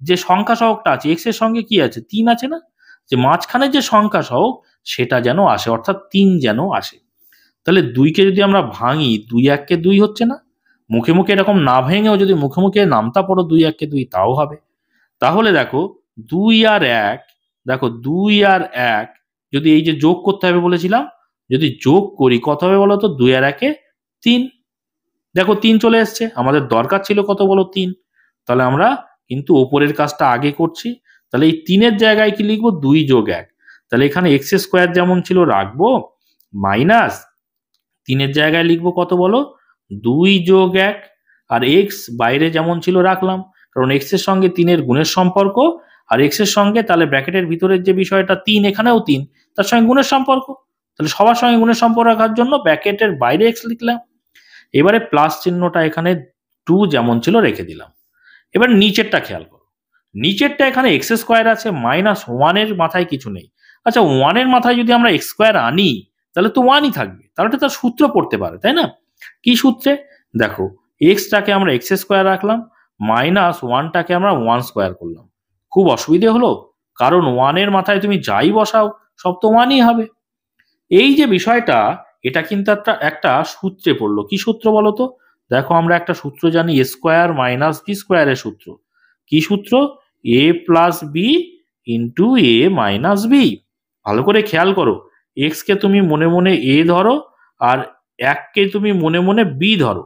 যে সংখ্যা সহগটা আছে, এক্স এর সঙ্গে কি আছে? 3 আছে না? যে মাঝখানে যে সংখ্যা সহগ সেটা যেন আসে, অর্থাৎ 3 যেন আসে। তাহলে 2কে যদি আমরা ভাঙি, 2 1 2 হচ্ছে না? মুখে মুখে এরকম না ভেঙেও যদি মুখে মুখে নামতা পড়ো 2 1 2, তাও হবে। তাহলে দেখো 2 আর 1, দেখো 2 আর 1 যদি এই যে যোগ করতে হবে বলেছিলাম, যদি যোগ করি কত হবে বলো তো, 2 আর 1 এ 3। দেখো 3 চলে এসছে, আমাদের দরকার ছিল কত বলো, 3। তাহলে আমরা কিন্তু ওপরের কাজটা আগে করছি। তাহলে এই 3-এর জায়গায় কি লিখবো, 2 যোগ 1। তাহলে এখানে এক্স স্কোয়ার যেমন ছিল রাখবো, মাইনাস 3-এর জায়গায় লিখবো কত বলো, 2 যোগ 1। আর এক্স বাইরে যেমন ছিল রাখলাম, কারণ এক্স এর সঙ্গে 3-এর গুণের সম্পর্ক, আর এক্স এর সঙ্গে তাহলে ব্র্যাকেটের ভিতরের যে বিষয়টা 3, এখানেও 3, তার সঙ্গে গুণের সম্পর্ক। তাহলে সবার সঙ্গে গুণের সম্পর্ক রাখার জন্য ব্র্যাকেটের বাইরে এক্স লিখলাম। এবারে প্লাস চিহ্নটা এখানে 2 যেমন ছিল রেখে দিলাম। এবার নিচেরটা খেয়াল করো, নিচেরটা এখানে এক্স স্কোয়ার আছে, -1 এর মাথায় কিছু নেই। আচ্ছা 1 এর মাথায় যদি আমরা এক্স স্কোয়ার আনি, তাহলে তো 1ই থাকবে, তাহলে তার সূত্র পড়তে পারে, তাই না? কি সূত্রে? দেখো এক্সটাকে আমরা এক্স স্কোয়ার রাখলাম, -1টাকে আমরা 1 স্কোয়ার করলাম। খুব অসুবিধে হলো, কারণ 1 এর মাথায় তুমি যাই বসাও সব তো 1ই হবে। এই যে বিষয়টা, এটা কিন্তু একটা সূত্রে পড়লো। কি সূত্র বলো তো? দেখো আমরা একটা সূত্র জানি, এ স্কোয়ার মাইনাস বি স্কোয়ারের সূত্র। কি সূত্র? এ প্লাস বি ইন্টু এ মাইনাস বি। ভালো করে খেয়াল করো, এক্স কে তুমি মনে মনে এ ধরো, আর 1কে তুমি মনে মনে বি ধরো।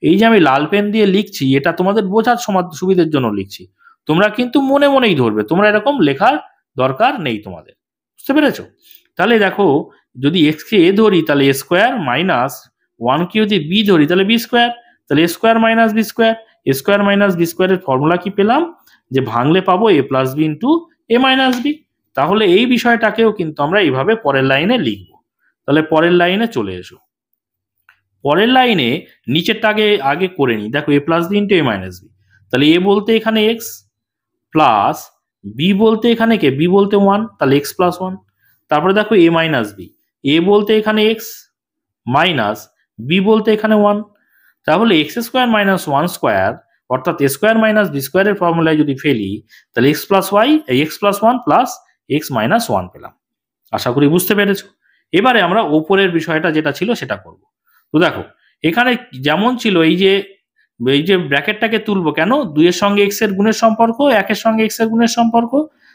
এই যে আমি লাল পেন দিয়ে লিখছি, এটা তোমাদের বোঝার সুবিধার জন্য লিখছি। তোমরা কিন্তু মনে মনেই ধরবে, তোমরা এরকম লেখার দরকার নেই তোমাদের। বুঝতে পেরেছো? তাহলে দেখো, যদি এক্স কে এ ধরি তাহলে এ স্কোয়ার, মাইনাস 1 কে যদি বি ধরি তাহলে বি স্কোয়ার। তাহলে a square minus b square, A square minus B স্কোয়ারের ফর্মুলা কি পেলাম, যে ভাঙলে পাবো এ প্লাস বি ইন্টু এ মাইনাস বি। তাহলে এই বিষয়টাকেও কিন্তু আমরা এইভাবে পরের লাইনে লিখবো। তাহলে পরের লাইনে চলে এসো। পরের লাইনে নিচেরটা আগে আগে করে নিই। দেখো এ প্লাস বি ইন্টু এ মাইনাস বি, তাহলে এ বলতে এখানে এক্স, প্লাস বি বলতে এখানে কে, বি বলতে 1, তাহলে এক্স প্লাস 1। তারপরে দেখো এ মাইনাস বি, এ বলতে এখানে এক্স, মাইনাস বি বলতে এখানে 1। তাহলে এক্স স্কোয়ার মাইনাস 1 স্কোয়ার, অর্থাৎ এ স্কোয়ার মাইনাস বি স্কোয়ারের ফর্মুলায় যদি ফেলি, তাহলে x plus y, x plus 1 plus x minus 1 পেলাম। আশা করি বুঝতে পেরেছো। এবারে আমরা ওপরের বিষয়টা যেটা ছিল সেটা করব। তো দেখো এখানে যেমন ছিল, এই যে ব্র্যাকেটটাকে তুলবো কেন, 2 এর সঙ্গে এক্স এর গুণের সম্পর্ক, 1 এর সঙ্গে এক্স এর গুণের সম্পর্ক।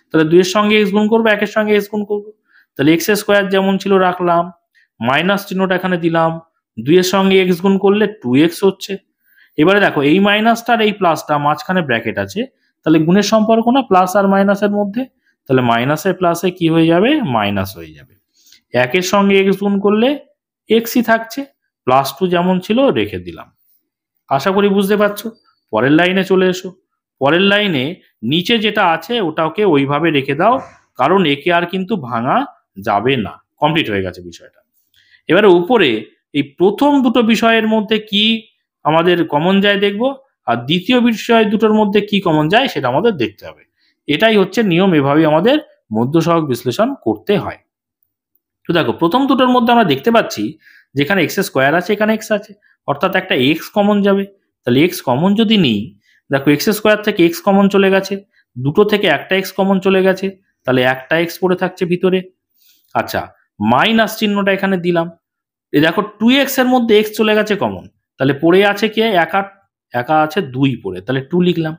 তাহলে 2 এর সঙ্গে এক্স গুণ করবো, 1 এর সঙ্গে এক্স গুণ করবো। তাহলে এক্স স্কোয়ার যেমন ছিল রাখলাম, মাইনাস চিহ্নটা এখানে দিলাম, 2 এর সঙ্গে এক্স গুণ করলে 2x হচ্ছে। এবারে দেখো এই মাইনাসটার এই প্লাসটা মাঝখানে ব্র্যাকেট আছে, তাহলে গুণের সম্পর্ক না প্লাস আর মাইনাসের মধ্যে, তাহলে মাইনাসে প্লাসে কি হয়ে যাবে, মাইনাস হয়ে যাবে। 1 এর সঙ্গে এক্স গুণ করলে এক্সই থাকছে, +2 যেমন ছিল রেখে দিলাম। আশা করি বুঝতে পারছো। পরের লাইনে চলে এসো। পরের লাইনে নিচে যেটা আছে ওটাকে ওইভাবে রেখে দাও, কারণ একে আর কিন্তু ভাঙা যাবে না। কমপ্লিট হয়ে গেছে বিষয়টা। এবারে উপরে এই প্রথম দুটো বিষয়ের মধ্যে কি আমাদের কমন যায় দেখব, আর দ্বিতীয় বিষয় দুটোর মধ্যে কি কমন যায় সেটা আমাদের দেখতে হবে। এটাই হচ্ছে নিয়ম, এভাবেই আমাদের মধ্যসহগ বিশ্লেষণ করতে হয়। তো দেখো প্রথম দুটোর মধ্যে আমরা দেখতে পাচ্ছি যেখানে এক্স স্কোয়ার আছে এখানে এক্স আছে, অর্থাৎ একটা এক্স কমন যাবে। তাহলে এক্স কমন যদি নিই, দেখো এক্স স্কোয়ার থেকে এক্স কমন চলে গেছে, দুটো থেকে একটা এক্স কমন চলে গেছে, তাহলে একটা এক্স পড়ে থাকছে ভিতরে। আচ্ছা মাইনাস চিহ্নটা এখানে দিলাম, এই দেখো 2x এর মধ্যে x চলে গেছে কমন, তাহলে পড়ে আছে কে, একা আছে 2 পড়ে, তাহলে 2 লিখলাম।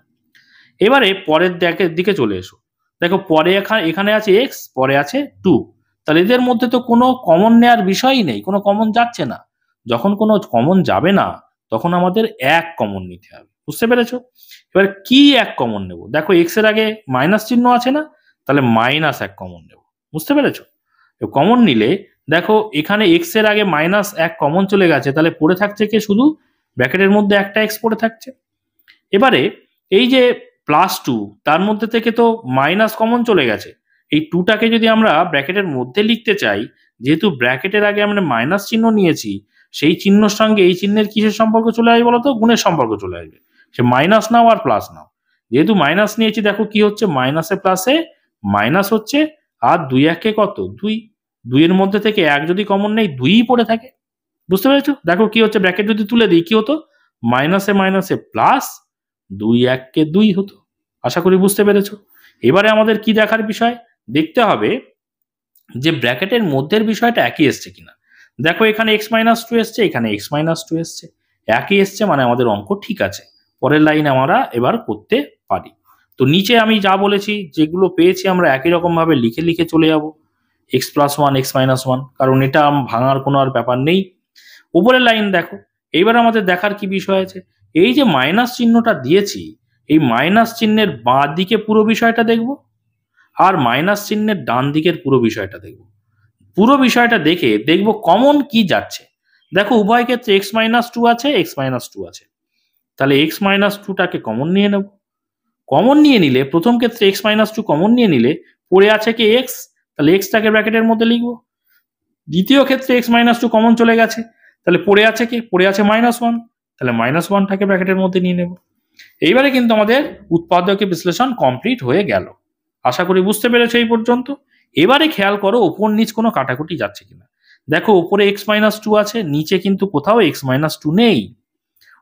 এবারে পরের দিকে চলে এসো। দেখো পরে এখানে আছে x, পরে আছে 2, তাহলে এদের মধ্যে তো কোনো কমন নেওয়ার বিষয়ই নেই, কোনো কমন যাচ্ছে না। যখন কোনো কমন যাবে না তখন আমাদের এক কমন নিতে হবে। বুঝতে পেরেছো? এবার কি এক কমন নেব, দেখো x এর আগে মাইনাস চিহ্ন আছে না, তাহলে -1 কমন নেব। বুঝতে পেরেছো? কমন নিলে দেখো এখানে এক্স এর আগে -1 কমন চলে গেছে, তাহলে পড়ে থাকছে কি, শুধু ব্র্যাকেটের মধ্যে একটা এক্স পড়ে থাকছে। এবারে এই যে +2, তার মধ্যে থেকে তো মাইনাস কমন চলে গেছে, এই 2টাকে যদি আমরা ব্র্যাকেটের মধ্যে লিখতে চাই, যেহেতু ব্র্যাকেটের আগে আমরা মাইনাস চিহ্ন নিয়েছি, সেই চিহ্নের সঙ্গে এই চিহ্নের কিসের সম্পর্ক চলে আসবে বলতো, গুণের সম্পর্ক চলে আসবে। সে মাইনাস নাও আর প্লাস নাও, যেহেতু মাইনাস নিয়েছি দেখো কি হচ্ছে, মাইনাসে প্লাসে মাইনাস হচ্ছে, আর 2 1 কত 2, 2 এর মধ্যে থেকে 1 যদি কমন নেই 2ই পড়ে থাকে। বুঝতে পেরেছো? দেখো কি হচ্ছে, ব্র্যাকেট যদি তুলে দিই কি হতো, মাইনাসে মাইনাসে প্লাস, 2 1 2 হতো। আশা করি বুঝতে পেরেছো। এবারে আমাদের কি দেখার বিষয়, দেখতে হবে যে ব্র্যাকেটের মধ্যের বিষয়টা একই এসছে কিনা। দেখো এখানে x-2 এসছে, এখানে x-2 এসছে, একই এসছে, মানে আমাদের অঙ্ক ঠিক আছে। পরের লাইন আমরা এবার করতে পারি। তো নিচে আমি যা বলেছি, যেগুলো পেয়েছি আমরা একই রকম ভাবে লিখে লিখে চলে যাব। X plus one x minus one, কারণ এটা ভাঙার কোনো আর ব্যাপার নেই। উপরের লাইন দেখো, এইবার আমাদের দেখার কি বিষয় আছে, এই যে মাইনাস চিহ্নটা দিয়েছি, এই মাইনাস চিহ্নের বাঁ দিকে পুরো বিষয়টা দেখব, আর মাইনাস চিহ্নের ডান দিকের পুরো বিষয়টা দেখব। পুরো বিষয়টা দেখে দেখব কমন কি যাচ্ছে। দেখো উভয় ক্ষেত্রে এক্স মাইনাস টু আছে, এক্স মাইনাস টু আছে, তাহলে এক্স মাইনাস টুটাকে কমন নিয়ে নেব। কমন নিয়ে নিলে প্রথম ক্ষেত্রে এক্স মাইনাস টু কমন নিয়ে নিলে পড়ে আছে কি এক্স, তাহলে এক্সটাকে ব্র্যাকেটের মধ্যে লিখবো। দ্বিতীয় ক্ষেত্রে এক্স মাইনাস টু কমন চলে গেছে, তাহলে পড়ে আছে কি, পড়ে আছে মাইনাস ওয়ান, তাহলে মাইনাস ওয়ানটাকে ব্র্যাকেটের মধ্যে নিয়ে নেব। এইবারে কিন্তু আমাদের উৎপাদকের বিশ্লেষণ কমপ্লিট হয়ে গেল। আশা করি বুঝতে পেরেছো এই পর্যন্ত। এবারে খেয়াল করো ওপর নিচ কোনো কাটাকুটি যাচ্ছে কিনা। দেখো উপরে এক্স মাইনাস টু আছে, নিচে কিন্তু কোথাও এক্স মাইনাস টু নেই।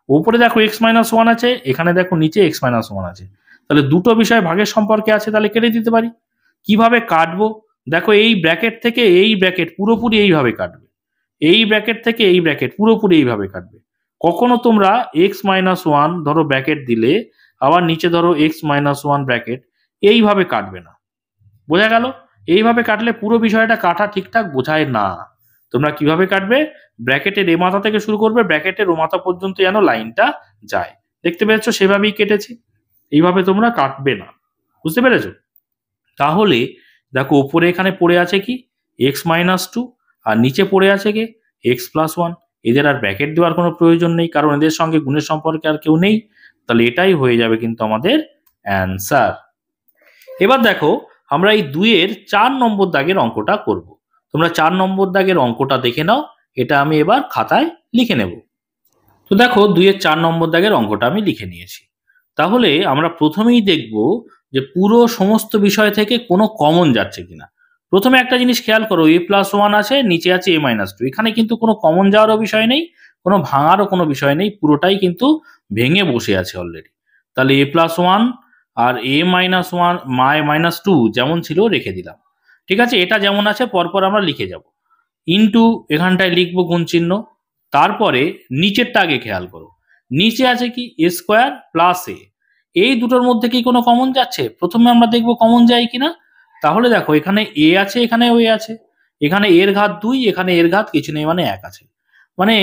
উপরে দেখো এক্স মাইনাস ওয়ান আছে, এখানে দেখো নিচে এক্স মাইনাস ওয়ান আছে, তাহলে দুটো বিষয় ভাগের সম্পর্কে আছে, তাহলে কেটে দিতে পারি। কিভাবে কাটবো, দেখো এই ব্র্যাকেট থেকে এই ব্র্যাকেট পুরোপুরি এইভাবে কাটবে, এই ব্র্যাকেট থেকে এই ব্র্যাকেট পুরোপুরি এইভাবে কাটবে। কখনো তোমরা এক্স মাইনাস ওয়ান ধরো ব্র্যাকেট দিলে, আবার নিচে ধরো এক্স মাইনাস ওয়ান ব্র্যাকেট, এইভাবে কাটবে না। বোঝা গেল? এইভাবে কাটলে পুরো বিষয়টা কাটা ঠিকঠাক বোঝায় না। তোমরা কিভাবে কাটবে, ব্র্যাকেটের এ মাথা থেকে শুরু করবে, ব্র্যাকেটের ও মাথা পর্যন্ত যেন লাইনটা যায়। দেখতে পেরেছো, সেভাবেই কেটেছি। এইভাবে তোমরা কাটবে না, বুঝতে পেরেছো? তাহলে দেখো উপরে এখানে পড়ে আছে কি এক্স মাইনাস টু, আর নিচে পড়ে আছে কি এক্স প্লাস ওয়ান। এদের আর ব্র্যাকেট দেওয়ার কোনো প্রয়োজন নেই, কারণ এদের সঙ্গে গুণের সম্পর্কে আর কেউ নেই। তাহলে এটাই হয়ে যাবে কিন্তু আমাদের অ্যান্সার। এবার দেখো আমরা এই 2-এর 4 নম্বর দাগের অঙ্কটা করব। তোমরা 4 নম্বর দাগের অঙ্কটা দেখে নাও, এটা আমি এবার খাতায় লিখে নেব। তো দেখো 2-এর 4 নম্বর দাগের অঙ্কটা আমি লিখে নিয়েছি। তাহলে আমরা প্রথমেই দেখব যে পুরো সমস্ত বিষয় থেকে কোনো কমন যাচ্ছে কিনা। প্রথমে একটা জিনিস খেয়াল করো, এ প্লাস ওয়ান আছে, নিচে আছে এ মাইনাস টু, এখানে কিন্তু কোনো কমন যাওয়ারও বিষয় নেই, কোনো ভাঙারও কোনো বিষয় নেই, পুরোটাই কিন্তু ভেঙে বসে আছে অলরেডি। তাহলে এ প্লাস ওয়ান আর এ মাইনাস ওয়ান মাইনাস টু যেমন ছিল রেখে দিলাম। ঠিক আছে, এটা যেমন আছে পরপর আমরা লিখে যাব। ইন্টু এখানটায় লিখবো গুণ চিহ্ন, তারপরে নিচেরটা আগে খেয়াল করো, নিচে আছে কি এ স্কোয়ার প্লাস এ। এই দুটোর মধ্যে কি কোনো কমন যাচ্ছে, প্রথমে আমরা দেখবো কমন যায় কিনা। তাহলে দেখো এখানে এ আছে, এখানে ও আছে, এখানে এর ঘাত 2, এখানে এর ঘাত কিছু নেই, মানে 1 আছে। মানে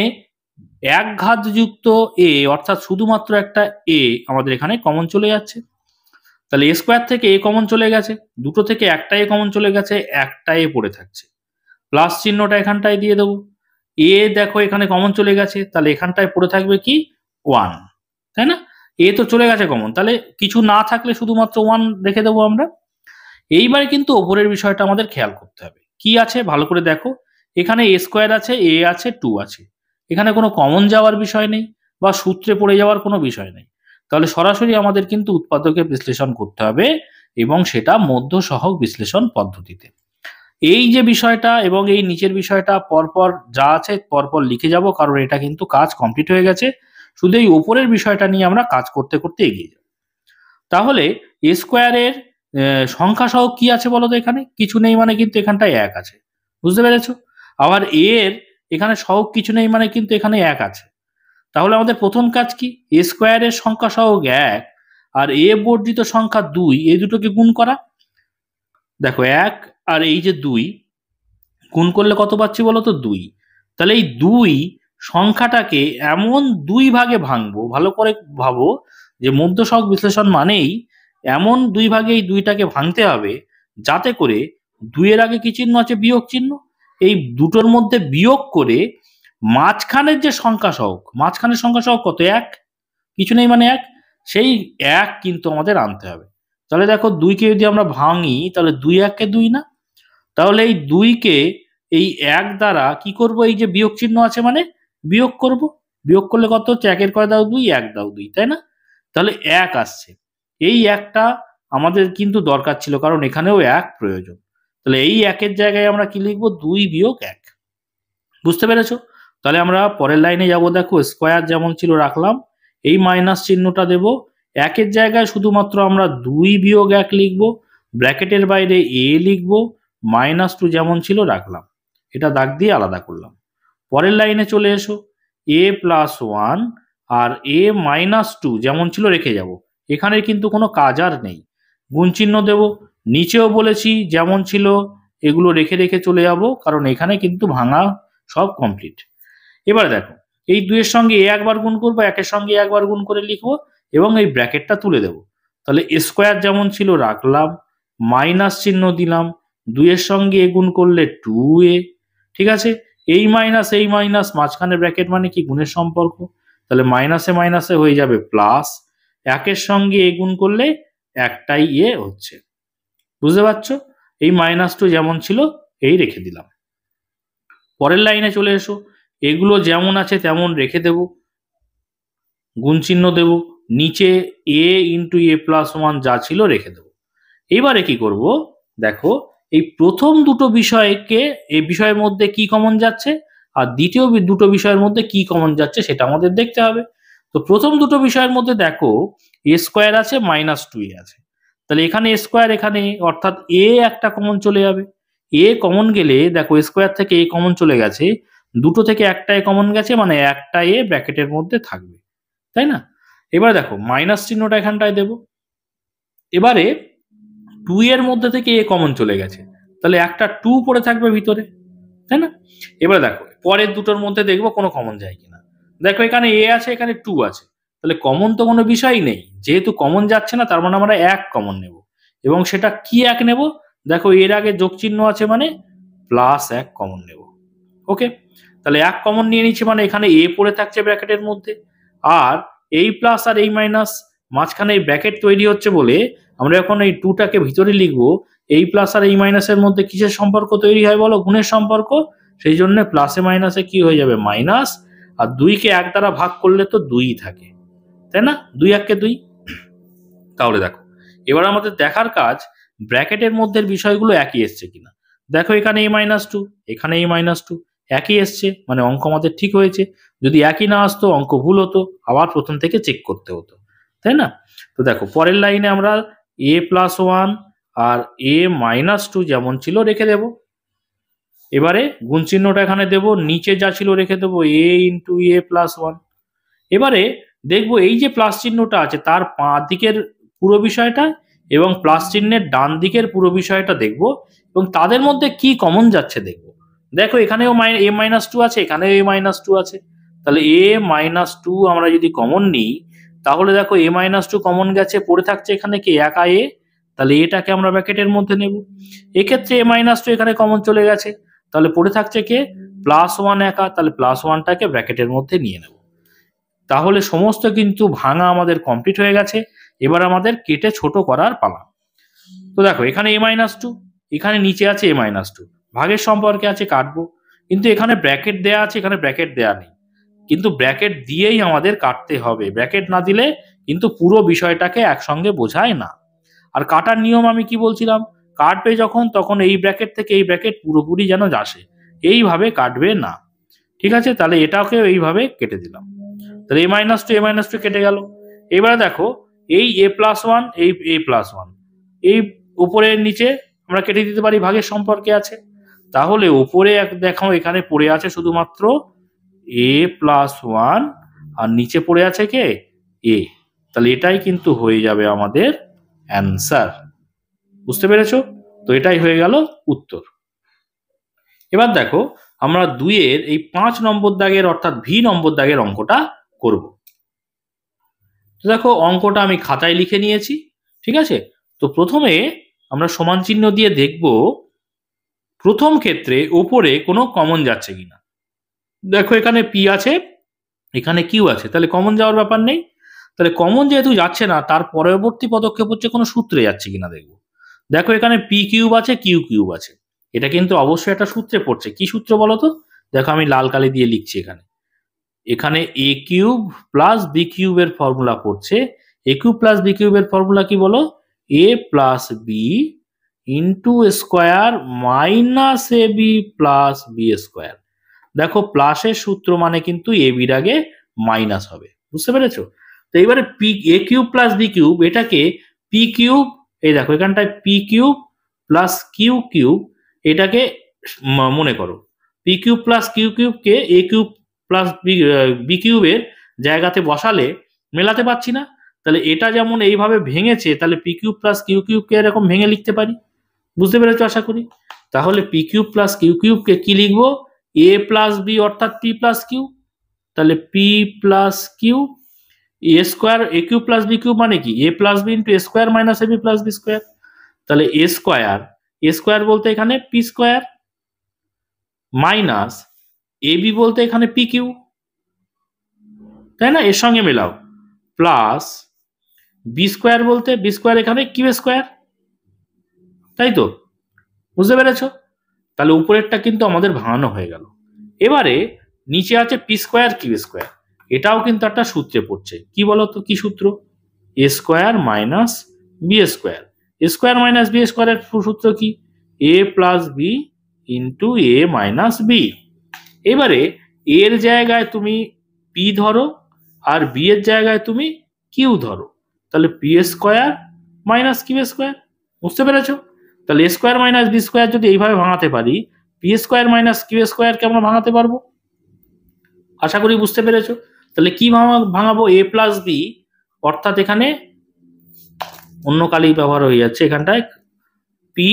এক ঘাত যুক্ত এ, অর্থাৎ শুধুমাত্র একটা এ আমাদের এখানে কমন চলে যাচ্ছে। তাহলে এ স্কোয়ার থেকে এ কমন চলে গেছে, দুটো থেকে একটা এ কমন চলে গেছে, একটা এ পড়ে থাকছে। প্লাস চিহ্নটা এখানটায় দিয়ে দেবো। এ দেখো এখানে কমন চলে গেছে, তাহলে এখানটায় পড়ে থাকবে কি 1, তাই না? এ তো চলে গেছে কমন, তাহলে কিছু না থাকলে শুধুমাত্র 1 রেখে দেবো আমরা। এইবারে কিন্তু ওপরের বিষয়টা আমাদের খেয়াল করতে হবে, কি আছে ভালো করে দেখো। এখানে এ স্কোয়ার আছে, এ আছে, 2 আছে, এখানে কোনো কমন যাওয়ার বিষয় নেই বা সূত্রে পড়ে যাওয়ার কোনো বিষয় নেই। তাহলে সরাসরি আমাদের কিন্তু উৎপাদকের বিশ্লেষণ করতে হবে, এবং সেটা মধ্য সহগ বিশ্লেষণ পদ্ধতিতে। এই যে বিষয়টা এবং এই নিচের বিষয়টা পরপর যা আছে পরপর লিখে যাব, কারণ এটা কিন্তু কাজ কমপ্লিট হয়ে গেছে। শুধু এই উপরের বিষয়টা নিয়ে আমরা কাজ করতে করতে এগিয়ে যাব। তাহলে এ স্কোয়ারের সংখ্যা সহ কি আছে বলো তো, এখানে কিছু নেই, মানে কিন্তু এখানটায় 1 আছে, বুঝতে পেরেছো? আবার এর এখানে সহগ কিছু নেই, মানে কিন্তু এখানে 1 আছে। তাহলে আমাদের প্রথম কাজ কি, এ স্কোয়ারের সংখ্যা সহগ 1 আর এ বর্ধিত সংখ্যা 2, এই দুটোকে গুণ করা। দেখো 1 আর এই যে 2 গুণ করলে কত পাচ্ছি বলো তো, 2। তাহলে এই 2 সংখ্যাটাকে এমন 2 ভাগে ভাঙবো, ভালো করে ভাবো যে মধ্য সহগ বিশ্লেষণ মানেই এমন 2 ভাগে এই 2টাকে ভাঙতে হবে যাতে করে 2 এর আগে কি চিহ্ন আছে, বিয়োগ চিহ্ন, এই দুটোর মধ্যে বিয়োগ করে মাঝখানের যে সংখ্যা সহগ, মাঝখানের সংখ্যা সহগ কত, 1, কিছু নেই মানে 1, সেই 1 কিন্তু আমাদের আনতে হবে। তাহলে দেখো 2কে যদি আমরা ভাঙি, তাহলে 2 1 2 না, তাহলে এই 2কে এই 1 দ্বারা কি করব, এই যে বিয়োগ চিহ্ন আছে মানে বিয়োগ করব। বিয়োগ করলে কত হচ্ছে, 1 এর কয় দাও 2, 1 দাও 2, তাই না? তাহলে 1 আসছে। এই 1টা আমাদের কিন্তু দরকার ছিল, কারণ এখানেও 1 প্রয়োজন। তাহলে এই 1-এর জায়গায় আমরা কি লিখবো, 2 বিয়োগ 1। বুঝতে পেরেছো? তাহলে আমরা পরের লাইনে যাব। দেখো স্কোয়ার যেমন ছিল রাখলাম, এই মাইনাস চিহ্নটা দেব, 1-এর জায়গায় শুধুমাত্র আমরা 2 বিয়োগ 1 লিখবো, ব্র্যাকেটের বাইরে এ লিখবো, -2 যেমন ছিল রাখলাম, এটা দাগ দিয়ে আলাদা করলাম। পরের লাইনে চলে এসো, এ প্লাস 1 আর এ -2 যেমন ছিল রেখে যাব, এখানে কিন্তু কোনো কাজ আর নেই। গুণ চিহ্ন দেব, নিচেও বলেছি যেমন ছিল এগুলো রেখে রেখে চলে যাব, কারণ এখানে কিন্তু ভাঙা সব কমপ্লিট। এবার দেখো এই 2 এর সঙ্গে এ একবার গুণ করবো, একের সঙ্গে একবার গুণ করে লিখবো এবং এই ব্র্যাকেটটা তুলে দেব। তাহলে এ স্কোয়ার যেমন ছিল রাখলাম, মাইনাস চিহ্ন দিলাম, 2 এর সঙ্গে এ গুণ করলে 2a, ঠিক আছে। এই মাইনাস মাঝখানে ব্র্যাকেট মানে কি গুণের সম্পর্ক, তাহলে মাইনাসে মাইনাসে হয়ে যাবে প্লাস, একের সঙ্গে এ গুণ করলে একটাই এ হচ্ছে, বুঝতে পারছো। এই -2 যেমন ছিল এই রেখে দিলাম। পরের লাইনে চলে এসো, এগুলো যেমন আছে তেমন রেখে দেব, গুণ চিহ্ন দেব, নিচে a ইন্টু a+1 যা ছিল রেখে দেব। এবারে কি করব, দেখো এই প্রথম দুটো বিষয়কে এই বিষয়ের মধ্যে কি কমন যাচ্ছে আর দ্বিতীয় দুটো বিষয়ের মধ্যে কি কমন যাচ্ছে সেটা আমাদের দেখতে হবে। তো প্রথম দুটো বিষয়ের মধ্যে দেখো a স্কোয়ার আছে, -2a আছে, তাহলে এখানে a স্কোয়ার, এখানে অর্থাৎ a একটা কমন চলে যাবে। a কমন গেলে দেখো স্কোয়ার থেকে a কমন চলে গেছে, দুটো থেকে একটাই কমন গেছে, মানে একটা a ব্র্যাকেটের মধ্যে থাকবে, তাই না। এবার দেখো মাইনাস চিহ্নটা এখানটায় দেব। এবারে 2 এর মধ্যে থেকে এ কমন চলে গেছে, তাহলে একটা 2 পড়ে থাকবে ভিতরে, তাই না। এবার দেখো পরের দুটোর মধ্যে দেখবো কোনো কমন যায় কিনা। দেখো এখানে এ আছে, এখানে 2 আছে, তাহলে কমন তো কোনো বিষয়ই নেই, যেহেতু কমন যাচ্ছে না তার মানে আমরা এক কমন নেব, এবং সেটা কি এক নেব, দেখো এর আগে যোগ চিহ্ন আছে মানে +1 কমন নেব। ওকে, তাহলে এক কমন নিয়ে নিচ্ছি, মানে এখানে এ পড়ে থাকছে ব্র্যাকেটের মধ্যে, আর এই প্লাস আর এই মাইনাস মাঝখানে এই ব্র্যাকেট তৈরি হচ্ছে বলে আমরা এখন এই 2টাকে ভিতরে লিখবো। এই প্লাস আর এই মাইনাসের মধ্যে কিসের সম্পর্ক তৈরি হয় বলো, গুণের সম্পর্ক, সেই জন্য প্লাসে মাইনাসে কি হয়ে যাবে মাইনাস, আর 2কে 1 দ্বারা ভাগ করলে তো 2 থাকে, তাই না, 2 1 2। তাহলে দেখো এবার আমাদের দেখার কাজ ব্র্যাকেটের মধ্যে বিষয়গুলো একই এসছে কিনা। দেখো এখানে a-2, এখানে a-2 একই এসছে, মানে অঙ্ক আমাদের ঠিক হয়েছে। যদি একই না আসতো অঙ্ক ভুল হতো, আবার প্রথম থেকে চেক করতে হতো, তাই না। তো দেখো পরের লাইনে আমরা a+1 আর a-2 যেমন ছিল রেখে দেব। এবারে গুণ চিহ্নটা এখানে দেব, নিচে যা ছিল রেখে দেবো a ইন্টু a+1। এবারে দেখবো এই যে প্লাস চিহ্নটা আছে তার বাঁ দিকের পুরো বিষয়টা এবং প্লাস চিহ্নের ডান দিকের পুরো বিষয়টা দেখব, এবং তাদের মধ্যে কি কমন যাচ্ছে দেখব। দেখো এখানেও a-2 আছে, এখানেও a-2 আছে, তাহলে a-2 আমরা যদি কমন নিই তাহলে দেখো a-2 কমন গেছে, পড়ে থাকছে এখানে কি একা a, তাহলে এটাকে আমরা ব্র্যাকেটের মধ্যে নেব। এক্ষেত্রে a-2 এখানে কমন চলে গেছে, তাহলে পড়ে থাকছে কে +1 একা, তাহলে +1টাকে ব্র্যাকেটের মধ্যে নিয়ে নেব। তাহলে সমস্ত কিন্তু ভাঙা আমাদের কমপ্লিট হয়ে গেছে, এবার আমাদের কেটে ছোট করার পালা। তো দেখো এখানে a-2, এখানে নিচে আছে a-2, ভাগের সম্পর্কে আছে কাটবো, কিন্তু এখানে ব্র্যাকেট দেয়া আছে, এখানে ব্র্যাকেট দেয়া নেই, কিন্তু ব্র্যাকেট দিয়েই আমাদের কাটতে হবে, ব্র্যাকেট না দিলে কিন্তু পুরো বিষয়টাকে একসঙ্গে বোঝায় না। আর কাটার নিয়ম আমি কি বলছিলাম, কাটবে যখন তখন এই ব্র্যাকেট থেকে এই ব্র্যাকেট পুরোপুরি যেন আসে, এইভাবে কাটবে না, ঠিক আছে। তাহলে এটাকে এইভাবে কেটে দিলাম, তাহলে a-2 কেটে গেল। এবারে দেখো এই a+1 এই a+1 এই উপরের নিচে আমরা কেটে দিতে পারি, ভাগের সম্পর্কে আছে। তাহলে উপরে দেখো এখানে পড়ে আছে শুধুমাত্র a+1 আর নিচে পড়ে আছে কে a, তাহলে এটাই কিন্তু হয়ে যাবে আমাদের অ্যান্সার, বুঝতে পেরেছো। তো এটাই হয়ে গেল উত্তর। এবার দেখো আমরা 2 এর এই 5 নম্বর দাগের অর্থাৎ ভি নম্বর দাগের অঙ্কটা করব। তো দেখো অঙ্কটা আমি খাতায় লিখে নিয়েছি, ঠিক আছে। তো প্রথমে আমরা সমান চিহ্ন দিয়ে দেখব প্রথম ক্ষেত্রে উপরে কোনো কমন যাচ্ছে কিনা। দেখো এখানে পি আছে, এখানে কিউ আছে, তাহলে কমন যাওয়ার ব্যাপার নেই। তাহলে কমন যেহেতু যাচ্ছে না তার পরবর্তী পদক্ষেপ হচ্ছে কোনো সূত্রে যাচ্ছে কিনা দেখবো। দেখো এখানে পি কিউব আছে, কিউ কিউব আছে, এটা কিন্তু অবশ্যই একটা সূত্রে পড়ছে। কি সূত্র বলো তো, দেখো আমি লাল কালি দিয়ে লিখছি, এখানে এখানে এ কিউব প্লাস বি কিউবের ফর্মুলা পড়ছে। এ কিউব প্লাস বি কিউবের ফর্মুলা কি বলো, A plus B into square minus A B plus B square. দেখো প্লাসের সূত্র মানে কিন্তু এ বির আগে মাইনাস হবে, বুঝতে পেরেছো। তো এবারে p a cube plus b cube এটাকে পি কিউব, এই দেখো এখানটায় p cube plus q cube, এটাকে মনে করো পি কিউব প্লাস কিউ কিউবকে এ কিউব প্লাস বি কিউবের জায়গাতে বসালে মেলাতে পারছি না, তাহলে এটা যেমন এইভাবে ভেঙেছে, তাহলে পি কিউব প্লাস কিউ কিউবকে এরকম ভেঙে লিখতে পারি, বুঝতে পেরেছো আশা করি। তাহলে পি কিউব প্লাস কিউ কিউবকে কি লিখবো, এ প্লাস বি অর্থাৎ পি প্লাস কিউ। তাহলে পি প্লাস কিউ, এ স্কোয়ার এ কিউব প্লাস বি কিউব মানে কি, এ plus B into A square minus A B plus B square. তাহলে এ স্কোয়ার বলতে এখানে P square minus A B বলতে এখানে P Q, তাই না, এর সঙ্গে মেলাও, প্লাস বি স্কোয়ার বলতে বি স্কোয়ার এখানে কিউ স্কোয়ার, তাই তো, বুঝতে পেরেছ? তাহলে উপরেরটা কিন্তু আমাদের ভাঙানো হয়ে গেল। এবারে নিচে আছে পি স্কোয়ার কিউ স্কোয়ার, এটাও কিন্তু একটা সূত্রে পড়ছে, কি বলতো, কি সূত্র, এ স্কোয়ার মাইনাস বি স্কোয়ার। এ স্কোয়ার মাইনাস বি স্কোয়ারের সূত্র কি, এ প্লাস বি ইন্টু এ মাইনাস বি। এবারে এর জায়গায় তুমি পি ধরো আর বি এর জায়গায় তুমি কিউ ধরো, তাহলে p square minus q square, বুঝতে পেরেছো? তাহলে a square minus b square যদি এইভাবে ভাঙাতে পারি, পি স্কোয়ার মাইনাস কিউ স্কোয়ারকে আমরা ভাঙাতে পারবো, আশা করি বুঝতে পেরেছো। তাহলে কি ভাঙাবো, এ প্লাস বি অর্থাৎ এখানে অন্য কালি ব্যবহার হয়ে যাচ্ছে এখানটায়, পি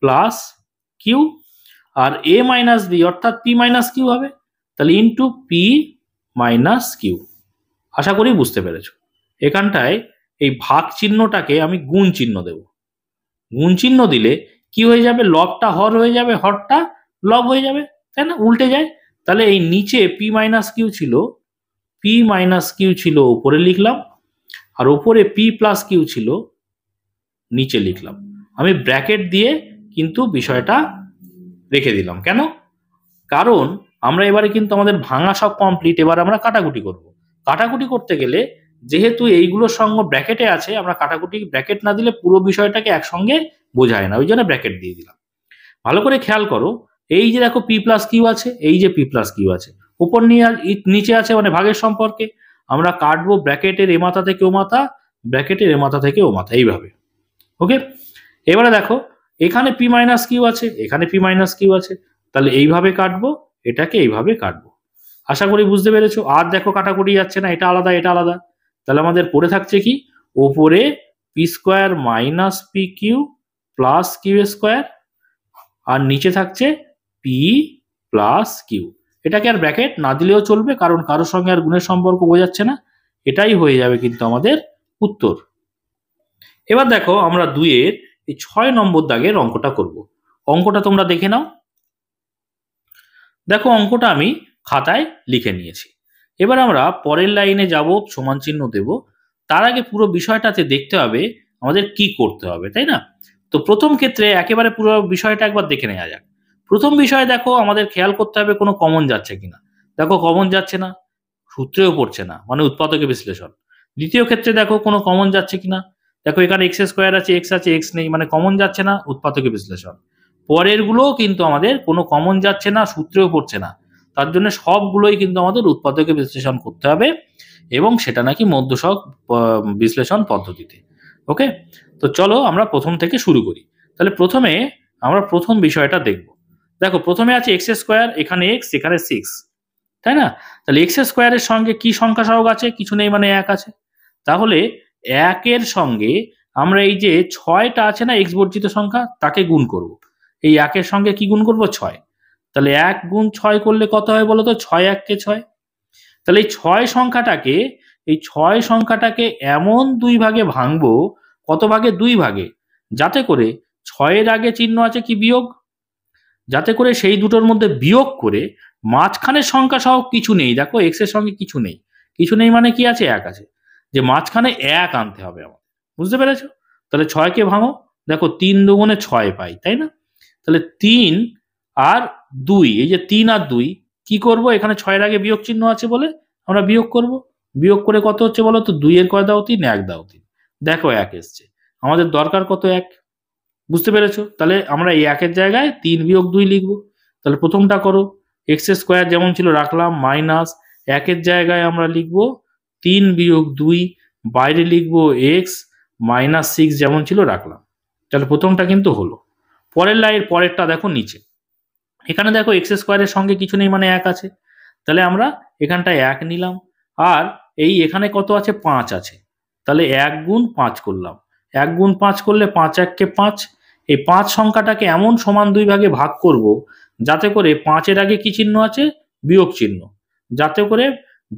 প্লাস কিউ, আর এ মাইনাস বি অর্থাৎ পি মাইনাস কিউ হবে, তাহলে ইন্টু পি মাইনাস কিউ। আশা করি বুঝতে পেরেছো। এখানটায় এই ভাগ চিহ্নটাকে আমি গুণ চিহ্ন দেব, গুণ চিহ্ন দিলে কি হয়ে যাবে, লবটা হর হয়ে যাবে, হরটা লব হয়ে যাবে, তাই না, উল্টে যায়। তাহলে এই নিচে পি মাইনাস কিউ ছিল উপরে লিখলাম, আর উপরে পি প্লাস কিউ ছিল নিচে লিখলাম। আমি ব্র্যাকেট দিয়ে কিন্তু বিষয়টা রেখে দিলাম, কেন, কারণ আমরা এবারে কিন্তু আমাদের ভাঙা সব কমপ্লিট, এবার আমরা কাটাকুটি করব। কাটাকুটি করতে গেলে যেহেতু এইগুলোর সঙ্গে ব্র্যাকেটে আছে, আমরা কাটাকুটি ব্র্যাকেট না দিলে পুরো বিষয়টাকে একসঙ্গে বোঝায় না, ওই জন্য ব্র্যাকেট দিয়ে দিলাম। ভালো করে খেয়াল করো, এই যে দেখো পি প্লাস কিউ আছে, এই যে পি প্লাস কিউ আছে, উপর নিচে আছে মানে ভাগের সম্পর্কে, আমরা কাটবো ব্র্যাকেটের এ মাথা থেকে ও মাথা, ব্র্যাকেটের এ মাথা থেকে ও মাথা, এইভাবে। ওকে, এবারে দেখো এখানে পি মাইনাস কিউ আছে, এখানে পি মাইনাস কিউ আছে, তাহলে এইভাবে কাটবো, এটাকে এইভাবে কাটবো। আশা করি বুঝতে পেরেছো। আর দেখো কাটাকুটি যাচ্ছে না, এটা আলাদা এটা আলাদা, তাহলে আমাদের পড়ে থাকছে কি, ওপরে P square minus P Q plus Q square, আর নিচে থাকছে পি প্লাস কিউ। এটাকে আর ব্র্যাকেট না দিলেও চলবে, কারণ কারোর সঙ্গে আর গুণের সম্পর্ক বোঝাচ্ছে না, এটাই হয়ে যাবে কিন্তু আমাদের উত্তর। এবার দেখো আমরা 2-এর এই 6 নম্বর দাগের অঙ্কটা করব। অঙ্কটা তোমরা দেখে নাও। দেখো অঙ্কটা আমি খাতায় লিখে নিয়েছি। এবার আমরা পরের লাইনে যাব, সমান চিহ্ন দেব। তার আগে পুরো বিষয়টাতে দেখতে হবে আমাদের কি করতে হবে, তাই না? তো প্রথম ক্ষেত্রে একেবারে পুরো বিষয়টা একবার দেখে নেওয়া যাক। প্রথম বিষয় দেখো আমাদের খেয়াল করতে হবে কোনো কমন যাচ্ছে কিনা। দেখো কমন যাচ্ছে না, সূত্রেও পড়ছে না, মানে উৎপাদকের বিশ্লেষণ। দ্বিতীয় ক্ষেত্রে দেখো কোনো কমন যাচ্ছে কিনা, দেখো এখানে এক্স স্কোয়ার আছে, এক্স নেই, মানে কমন যাচ্ছে না, উৎপাদকের বিশ্লেষণ। পরের গুলোও কিন্তু আমাদের কোনো কমন যাচ্ছে না, সূত্রেও পড়ছে না, তার জন্য সবগুলোই কিন্তু আমাদের উৎপাদকের বিশ্লেষণ করতে হবে, এবং সেটা নাকি মধ্যসহগ বিশ্লেষণ পদ্ধতিতে। ওকে, তো চলো আমরা প্রথম থেকে শুরু করি। তাহলে প্রথমে আমরা প্রথম বিষয়টা দেখব। দেখো প্রথমে আছে এক্স স্কোয়ার, এখানে এক্স এখানে 6, তাই না? তাহলে এক্স স্কোয়ারের সঙ্গে কি সংখ্যা সহগ আছে, কিছু নেই, মানে 1 আছে। তাহলে 1-এর সঙ্গে আমরা এই যে 6টা আছে না এক্স বর্জিত সংখ্যা, তাকে গুণ করব। এই 1-এর সঙ্গে কি গুণ করব, 6। তাহলে 1 গুণ 6 করলে কত হয় বলো তো, 6 1 6। তাহলে এই 6 সংখ্যাটাকে এমন 2 ভাগে ভাঙবো, কত ভাগে, 2 ভাগে, যাতে করে 6-এর আগে চিহ্ন আছে কি, বিয়োগ, যাতে করে সেই দুটোর মধ্যে বিয়োগ করে মাঝখানের সংখ্যা সহ কিছু নেই। দেখো এক্স এর সঙ্গে কিছু নেই, কিছু নেই মানে কি আছে, 1 আছে, যে মাঝখানে 1 আনতে হবে আমার, বুঝতে পেরেছো? তাহলে 6কে ভাঙো, দেখো 3 দুগুণে 6 পাই, তাই না? তাহলে 3 আর 2, এই যে 3 আর 2 কি করব, এখানে 6-এর আগে বিয়োগ চিহ্ন আছে বলে আমরা বিয়োগ করব। বিয়োগ করে কত হচ্ছে বলো তো, 2 এর কয় দাও 3, 1 দাও 3, দেখো 1 এসছে। আমাদের দরকার কত, 1, বুঝতে পেরেছো? তাহলে আমরা এই 1-এর জায়গায় 3 বিয়োগ 2 লিখবো। তাহলে প্রথমটা করো, এক্স স্কোয়ার যেমন ছিল রাখলাম, মাইনাস 1-এর জায়গায় আমরা লিখবো 3 বিয়োগ 2, বাইরে লিখবো এক্স মাইনাস 6 যেমন ছিল রাখলাম। তাহলে প্রথমটা কিন্তু হলো। পরের লাইন, পরেরটা দেখো নিচে, এখানে দেখো এক্স স্কোয়ারের সঙ্গে কিছু নেই মানে 1 আছে, তাহলে আমরা এখানটায় 1 নিলাম, আর এই এখানে কত আছে, 5 আছে, তাহলে 1 গুণ 5 করলাম। 1 গুণ 5 করলে 5 1 কে 5, এই 5 সংখ্যাটাকে এমন সমান 2 ভাগে ভাগ করব যাতে করে 5-এর আগে কি চিহ্ন আছে, বিয়োগ চিহ্ন, যাতে করে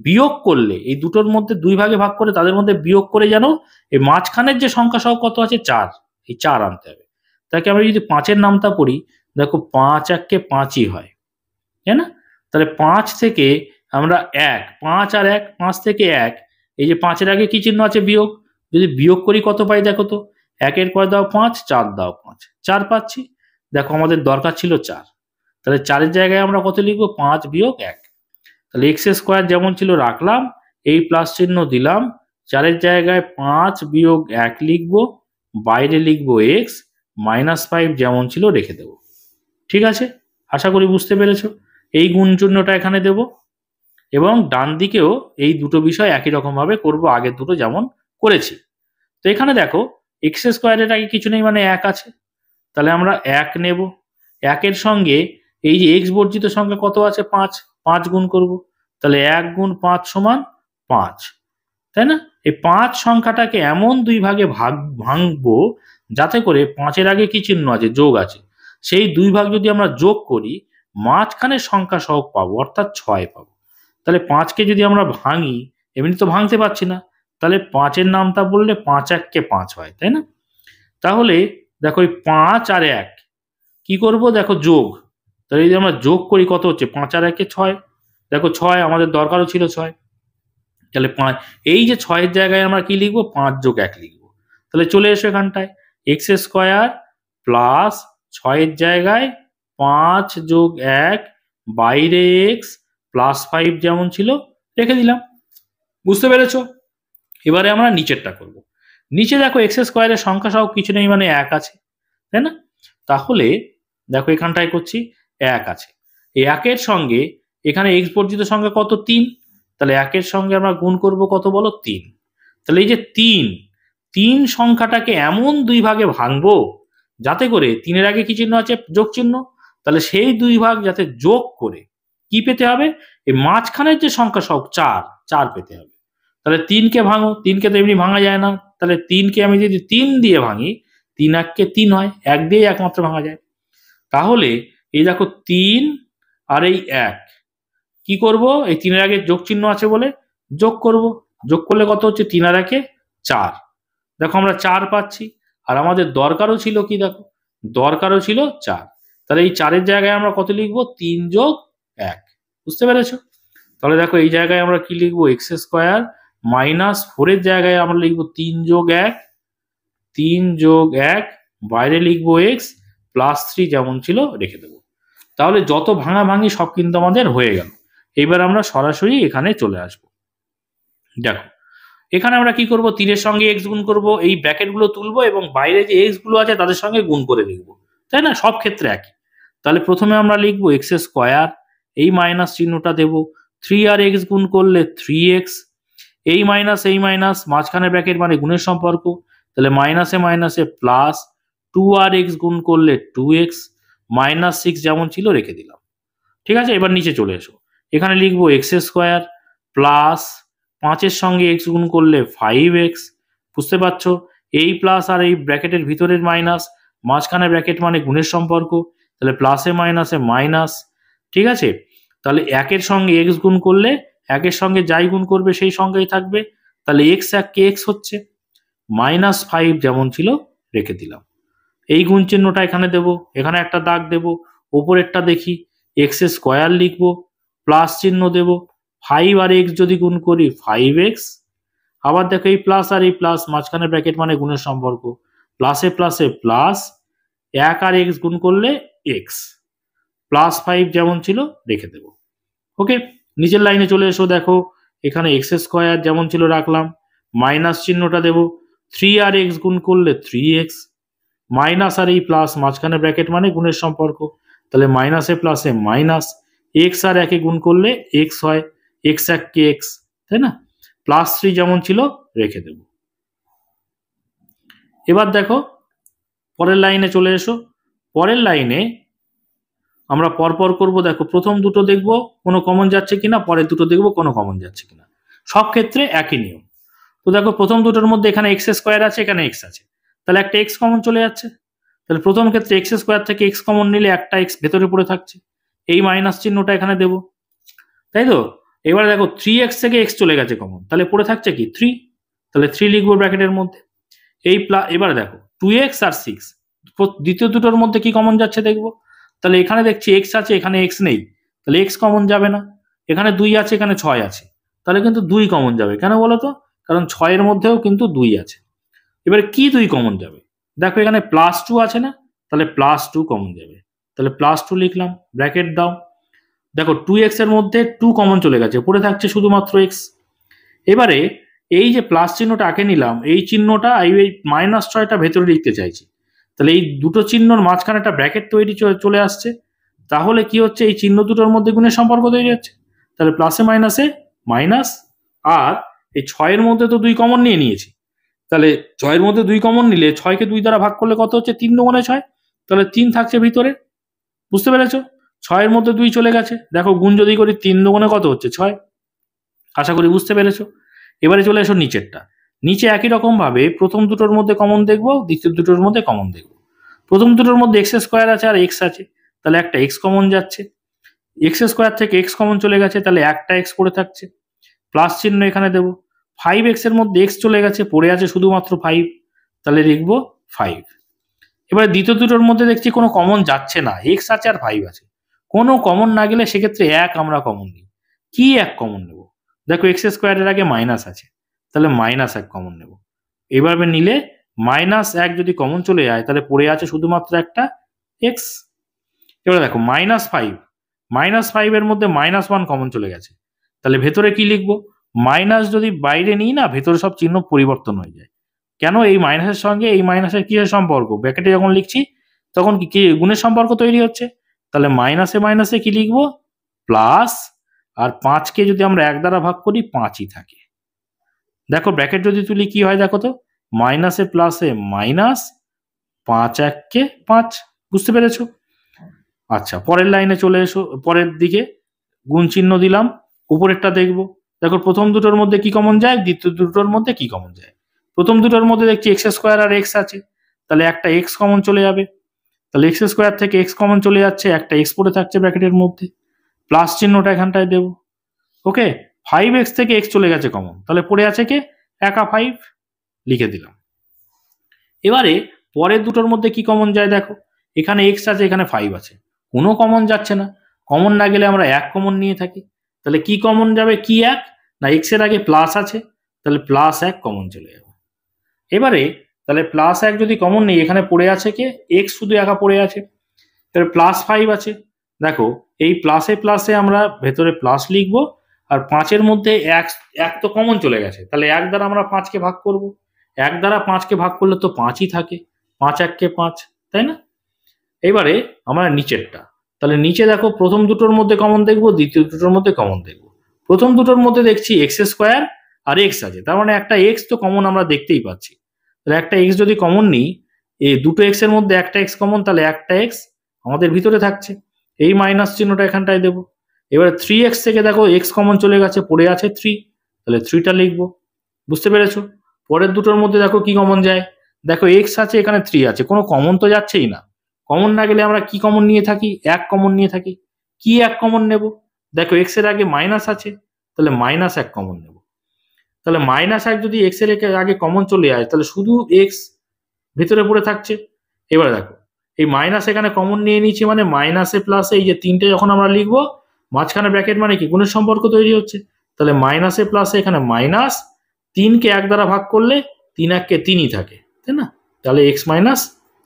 বিয়োগ করলে এই দুটোর মধ্যে 2 ভাগে ভাগ করে তাদের মধ্যে বিয়োগ করে যেন এই মাঝখানের যে সংখ্যা সহ কত আছে 4, এই 4 আনতে হবে। তাকে আমরা যদি 5-এর নামটা পড়ি, দেখো 5 1 5ই হয়, তাই না? তাহলে 5 থেকে আমরা 1, 5 আর 1, 5 থেকে 1, এই যে 5-এর আগে কি চিহ্ন আছে, বিয়োগ, যদি বিয়োগ করি কত পাই দেখো তো, 1-এর পরে দাও 5, 4 দাও 5, 4 পাচ্ছি। দেখো আমাদের দরকার ছিল 4, তাহলে 4-এর জায়গায় আমরা কত লিখবো, 5 বিয়োগ 1। তাহলে এক্স স্কোয়ার যেমন ছিল রাখলাম, এই প্লাস চিহ্ন দিলাম, 4-এর জায়গায় 5 বিয়োগ 1 লিখবো, বাইরে লিখবো এক্স, -5 যেমন ছিল রেখে দেব। ঠিক আছে, আশা করি বুঝতে পেরেছো। এই গুণ চিহ্নটা এখানে দেব এবং ডান দিকেও এই দুটো বিষয় একই রকম ভাবে করবো, আগের দুটো যেমন করেছি। তো এখানে দেখো এক্স স্কোয়ারের আগে কিছু নেই, মানে 1 আছে, তাহলে আমরা 1 নেব। 1-এর সঙ্গে এই যে এক্স বর্জিত সংখ্যা কত আছে, 5, 5 গুণ করব, তাহলে 1 গুণ 5 সমান 5, তাই না? এই 5 সংখ্যাটাকে এমন 2 ভাগে ভাঙবো যাতে করে 5-এর আগে কি চিহ্ন আছে, যোগ আছে, সেই 2 ভাগ যদি আমরা যোগ করি মাঝখানের সংখ্যা সহগ পাবো, অর্থাৎ 6 পাবো। তাহলে 5-কে যদি আমরা ভাঙি, এমনি তো ভাঙতে পারছি না, তাহলে 5-এর নামটা বললে 5 1 5 হয়, তাই না? তাহলে দেখো এই 5 আর 1 কি করব, দেখো যোগ, তাহলে যদি আমরা যোগ করি কত হচ্ছে, 5 আর 1 6, দেখো 6 আমাদের দরকারও ছিল 6, তাহলে 5, এই যে 6-এর জায়গায় আমরা কি লিখবো, 5 যোগ 1 লিখবো। তাহলে চলে এসো এখানটায়, এক্স স্কোয়ার প্লাস 6-এর জায়গায় 5 যোগ 1 বাইরে এক্স প্লাস 5 যেমন ছিল রেখে দিলাম। বুঝতে পেরেছো? এবারে আমরা নিচেরটা করব। নিচে দেখো এক্স স্কোয়ারের সংখ্যা সহ কিছু নেই, মানে 1 আছে, তাই না? তাহলে দেখো এখানটায় করছি, 1 আছে, এই 1-এর সঙ্গে এখানে এক্স বর্জিত সংখ্যা কত, 3, তাহলে 1-এর সঙ্গে আমরা গুণ করব কত বলো, 3। তাহলে এই যে 3 সংখ্যাটাকে এমন 2 ভাগে ভাঙবো যাতে করে 3-এর আগে কি চিহ্ন আছে, যোগ চিহ্ন, তাহলে সেই 2 ভাগ যাতে যোগ করে কি পেতে হবে, এই মাঝখানের যে সংখ্যা সব 4 পেতে হবে। তাহলে 3-কে ভাঙো, 3-কে তো এমনি ভাঙা যায় না, তাহলে 3-কে আমি যদি 3 দিয়ে ভাঙি, 3 1 3 হয়, 1 দিয়ে একমাত্র ভাঙা যায়। তাহলে এই দেখো 3 আর এই 1 কি করব, এই 3-এর আগে যোগ চিহ্ন আছে বলে যোগ করব, যোগ করলে কত হচ্ছে, 3 আর 1 4, দেখো আমরা 4 পাচ্ছি, আর আমাদের দরকারও ছিল কি, দেখো দরকারও ছিল 4, তাহলে এই 4-এর জায়গায় আমরা কত লিখবো, 3 যোগ 1। বুঝতে পেরেছো? তাহলে দেখো এই জায়গায় আমরা কি লিখবো, এক্স স্কোয়ার -4-এর জায়গায় আমরা লিখবো 3 যোগ 1, 3 যোগ 1 বাইরে লিখবো এক্স প্লাস 3 যেমন ছিল রেখে দেবো। তাহলে যত ভাঙাভাঙি সব কিন্তু আমাদের হয়ে গেল। এবার আমরা সরাসরি এখানে চলে আসবো। দেখো এখানে আমরা কি করব, 3-এর সঙ্গে এক্স গুণ করব, এই ব্র্যাকেটগুলো তুলবো এবং বাইরে যে এক্স গুলো আছে তাদের সঙ্গে গুণ করে লিখবো, তাই না? সব ক্ষেত্রে একই। তাহলে প্রথমে আমরা লিখবো এক্স স্কোয়ার, এই মাইনাস চিহ্নটা দেব, 3 আর এক্স গুণ করলে 3x, এই মাইনাস মাঝখানে ব্র্যাকেট মানে গুণের সম্পর্ক, তাহলে মাইনাসে মাইনাসে প্লাস, 2 আর এক্স গুণ করলে 2x, -6 যেমন ছিল রেখে দিলাম। ঠিক আছে, এবার নিচে চলে এসো, এখানে লিখবো এক্স স্কোয়ার প্লাস 5-এর সঙ্গে এক্স গুণ করলে 5x, বুঝতে পারছো, এই প্লাস আর এই ব্র্যাকেটের ভিতরের মাইনাস, মাঝখানে ব্র্যাকেট মানে গুণের সম্পর্ক, তাহলে প্লাসে মাইনাসে মাইনাস। ঠিক আছে, তাহলে 1-এর সঙ্গে এক্স গুণ করলে 1-এর সঙ্গে যাই গুণ করবে সেই সংখ্যাই থাকবে, তাহলে x 1 এক্স হচ্ছে, -5 যেমন ছিল রেখে দিলাম। এই গুণ চিহ্নটা এখানে দেব, এখানে একটা দাগ দেব, ওপরেরটা দেখি, এক্স স্কোয়ার লিখবো, প্লাস চিহ্ন দেব, 5 আর এক্স যদি গুণ করি 5x, আবার দেখো এই প্লাস আর এই প্লাস মাঝখানে ব্র্যাকেট মানে গুণের সম্পর্ক, প্লাসে প্লাসে প্লাস, 1 আর এক্স গুণ করলে এক্স, +5 যেমন ছিল রেখে দেব। ওকে, নিচের লাইনে চলে এসো, দেখো এখানে এক্স স্কোয়ার যেমন ছিল রাখলাম, মাইনাস চিহ্নটা দেব, 3 আর এক্স গুণ করলে 3x, মাইনাস আর এই প্লাস মাঝখানে ব্র্যাকেট মানে গুণের সম্পর্ক, তাহলে মাইনাসে প্লাসে মাইনাস, এক্স আর 1-এ গুণ করলে এক্স হয়, এক্স 1 এক্স, তাই না? +3 যেমন ছিল রেখে দেব। এবার দেখো পরের লাইনে চলে এসো, পরের লাইনে আমরা পরপর করব, দেখো প্রথম দুটো দেখবো কোনো কমন যাচ্ছে কিনা, পরের দুটো দেখবো কোনো কমন যাচ্ছে কিনা, সব ক্ষেত্রে একই নিয়ম। তো দেখো প্রথম দুটোর মধ্যে এখানে এক্স স্কোয়ার আছে, এখানে এক্স আছে, তাহলে একটা এক্স কমন চলে যাচ্ছে, তাহলে প্রথম ক্ষেত্রে এক্স স্কোয়ার থেকে এক্স কমন নিলে একটা এক্স ভেতরে পড়ে থাকছে, এই মাইনাস চিহ্নটা এখানে দেবো, তাই তো। এবার দেখো 3x থেকে এক্স চলে গেছে কমন, তাহলে পড়ে থাকছে কি 3, তাহলে 3 লিখবো ব্র্যাকেটের মধ্যে। এবার দেখো 2x আর 6, দ্বিতীয় দুটোর মধ্যে কি কমন যাচ্ছে দেখবো, তাহলে এখানে দেখছি এক্স আছে, এখানে এক্স নেই, তাহলে এক্স কমন যাবে না। এখানে 2 আছে, এখানে 6 আছে, তাহলে কিন্তু 2 কমন যাবে। কেন বলো তো, কারণ 6-এর মধ্যেও কিন্তু 2 আছে। এবারে কি 2 কমন যাবে, দেখো এখানে +2 আছে না, তাহলে +2 কমন যাবে, তাহলে +2 লিখলাম, ব্র্যাকেট দাও। দেখো 2x এর মধ্যে 2 কমন চলে গেছে, পড়ে থাকছে শুধুমাত্র x। এবারে এই যে প্লাস চিহ্নটা আঁকে নিলাম, এই চিহ্নটা এই -6টা ভেতরে লিখতে চাইছি, তাহলে এই দুটো চিহ্নর মাঝখানে একটা ব্র্যাকেট তৈরি চলে আসছে, তাহলে কি হচ্ছে, এই চিহ্ন দুটোর মধ্যে গুণের সম্পর্ক তৈরি হচ্ছে, তাহলে প্লাসে মাইনাসে মাইনাস। আর এই 6-এর মধ্যে তো 2 কমন নিয়ে নিয়েছি, তাহলে 6-এর মধ্যে 2 কমন নিলে 6কে 2 দ্বারা ভাগ করলে কত হচ্ছে, 3 দুগুণে 6, তাহলে 3 থাকছে ভিতরে। বুঝতে পেরেছো, 6-এর মধ্যে 2 চলে গেছে, দেখো গুণ যদি করি 3 দুগুণে কত হচ্ছে 6, আশা করি বুঝতে পেরেছো। এবারে চলে এসো নিচেরটা, নিচে একই রকম ভাবে প্রথম দুটোর মধ্যে কমন দেখবো, দ্বিতীয় দুটোর মধ্যে কমন দেখবো। প্রথম দুটোর মধ্যে এক্স স্কোয়ার আছে আর এক্স আছে, তাহলে একটা এক্স কমন যাচ্ছে, এক্স স্কোয়ার থেকে এক্স কমন চলে গেছে, তাহলে একটা এক্স পড়ে থাকছে, প্লাস চিহ্ন এখানে দেবো। 5x এর মধ্যে এক্স চলে গেছে, পড়ে আছে শুধুমাত্র 5, তাহলে লিখবো 5। এবারে দ্বিতীয় দুটোর মধ্যে দেখছি কোনো কমন যাচ্ছে না, এক্স আছে আর 5 আছে, কোনো কমন না গেলে সেক্ষেত্রে 1 আমরা কমন নিই। কি 1 কমন নেব, দেখো এক্স স্কোয়ারের আগে মাইনাস আছে, তাহলে -1 কমন নেব। এইভাবে নিলে -1 যদি কমন চলে যায়, তাহলে পড়ে আছে শুধুমাত্র একটা এক্স। এবারে দেখো -5 এর মধ্যে -1 কমন চলে গেছে, তাহলে ভেতরে কি লিখবো, মাইনাস যদি বাইরে নিই না, ভেতরে সব চিহ্ন পরিবর্তন হয়ে যায়। কেন, এই মাইনাসের সঙ্গে এই মাইনাসের কিসের সম্পর্ক, ব্র্যাকেটে যখন লিখছি তখন কি গুণের সম্পর্ক তৈরি হচ্ছে, তাহলে মাইনাসে মাইনাসে কি লিখবো, প্লাস। আর 5কে যদি আমরা 1 দ্বারা ভাগ করি 5ই থাকে। দেখো ব্র্যাকেট যদি তুলি কি হয়, দেখো তো, মাইনাসে প্লাসে মাইনাস, 5 1 5, বুঝতে পেরেছো। আচ্ছা, পরের লাইনে চলে এসো, পরের দিকে গুণ চিহ্ন দিলাম, উপরেরটা দেখবো। দেখো প্রথম দুটোর মধ্যে কি কমন যায়, দ্বিতীয় দুটোর মধ্যে কি কমন যায়। প্রথম দুটোর মধ্যে দেখছি এক্স স্কোয়ার আর এক্স আছে, তাহলে একটা এক্স কমন চলে যাবে, তাহলে এক্স স্কোয়ার থেকে এক্স কমন চলে যাচ্ছে, একটা এক্স পড়ে থাকছে ব্র্যাকেটের মধ্যে, প্লাস চিহ্নটা এখানটায় দেব। ওকে, 5x থেকে এক্স চলে গেছে কমন, তাহলে পড়ে আছে কে, একা 5, লিখে দিলাম। এবারে পরের দুটোর মধ্যে কি কমন যায়, দেখো এখানে এক্স আছে, এখানে 5 আছে, কোনো কমন যাচ্ছে না, কমন না গেলে আমরা 1 কমন নিয়ে থাকি, তাহলে কি কমন যাবে, কি 1 না, এক্স এর আগে প্লাস আছে, তাহলে +1 কমন চলে যাবে। এবারে তাহলে +1 যদি কমন নেই, এখানে পড়ে আছে কে, এক্স শুধু একা পড়ে আছে, তাহলে +5 আছে। দেখো এই প্লাসে প্লাসে আমরা ভেতরে প্লাস লিখবো, আর 5-এর মধ্যে 1 তো কমন চলে গেছে, তাহলে 1 দ্বারা আমরা 5কে ভাগ করব, 1 দ্বারা 5কে ভাগ করলে তো 5ই থাকে, 5 1 5, তাই না। এবারে আমরা নিচেরটা, তাহলে নিচে দেখো প্রথম দুটোর মধ্যে কমন দেখবো, দ্বিতীয় দুটোর মধ্যে কমন দেখবো। প্রথম দুটোর মধ্যে দেখছি এক্স স্কোয়ার আর এক্স আছে, তার মানে একটা এক্স তো কমন আমরা দেখতেই পাচ্ছি, তাহলে একটা এক্স যদি কমন নিই, এই দুটো এক্স এর মধ্যে একটা এক্স কমন, তাহলে একটা এক্স আমাদের ভিতরে থাকছে, এই মাইনাস চিহ্নটা এখানটায় দেবো। এবারে 3x থেকে দেখো এক্স কমন চলে গেছে, পড়ে আছে 3, তাহলে 3টা লিখবো। বুঝতে পেরেছো, পরের দুটোর মধ্যে দেখো কি কমন যায়, দেখো এক্স আছে, এখানে 3 আছে, কোনো কমন তো যাচ্ছেই না, কমন না গেলে আমরা কি কমন নিয়ে থাকি, 1 কমন নিয়ে থাকি। কি 1 কমন নেব, দেখো এক্স এর আগে মাইনাস আছে, তাহলে -1 কমন নেব, তাহলে -1 যদি এক্স এর আগে কমন চলে যায়, তাহলে শুধু এক্স ভিতরে পড়ে থাকছে। এবারে দেখো এই মাইনাস এখানে কমন নিয়ে নিচ্ছি, মানে মাইনাসে প্লাসে এই যে 3টে যখন আমরা লিখবো, মাঝখানে ব্র্যাকেট মানে কি গুণের সম্পর্ক তৈরি হচ্ছে, তাহলে মাইনাসে প্লাসে এখানে মাইনাস, 3কে 1 দ্বারা ভাগ করলে 3 1 3ই থাকে, তাই না, তাহলে x -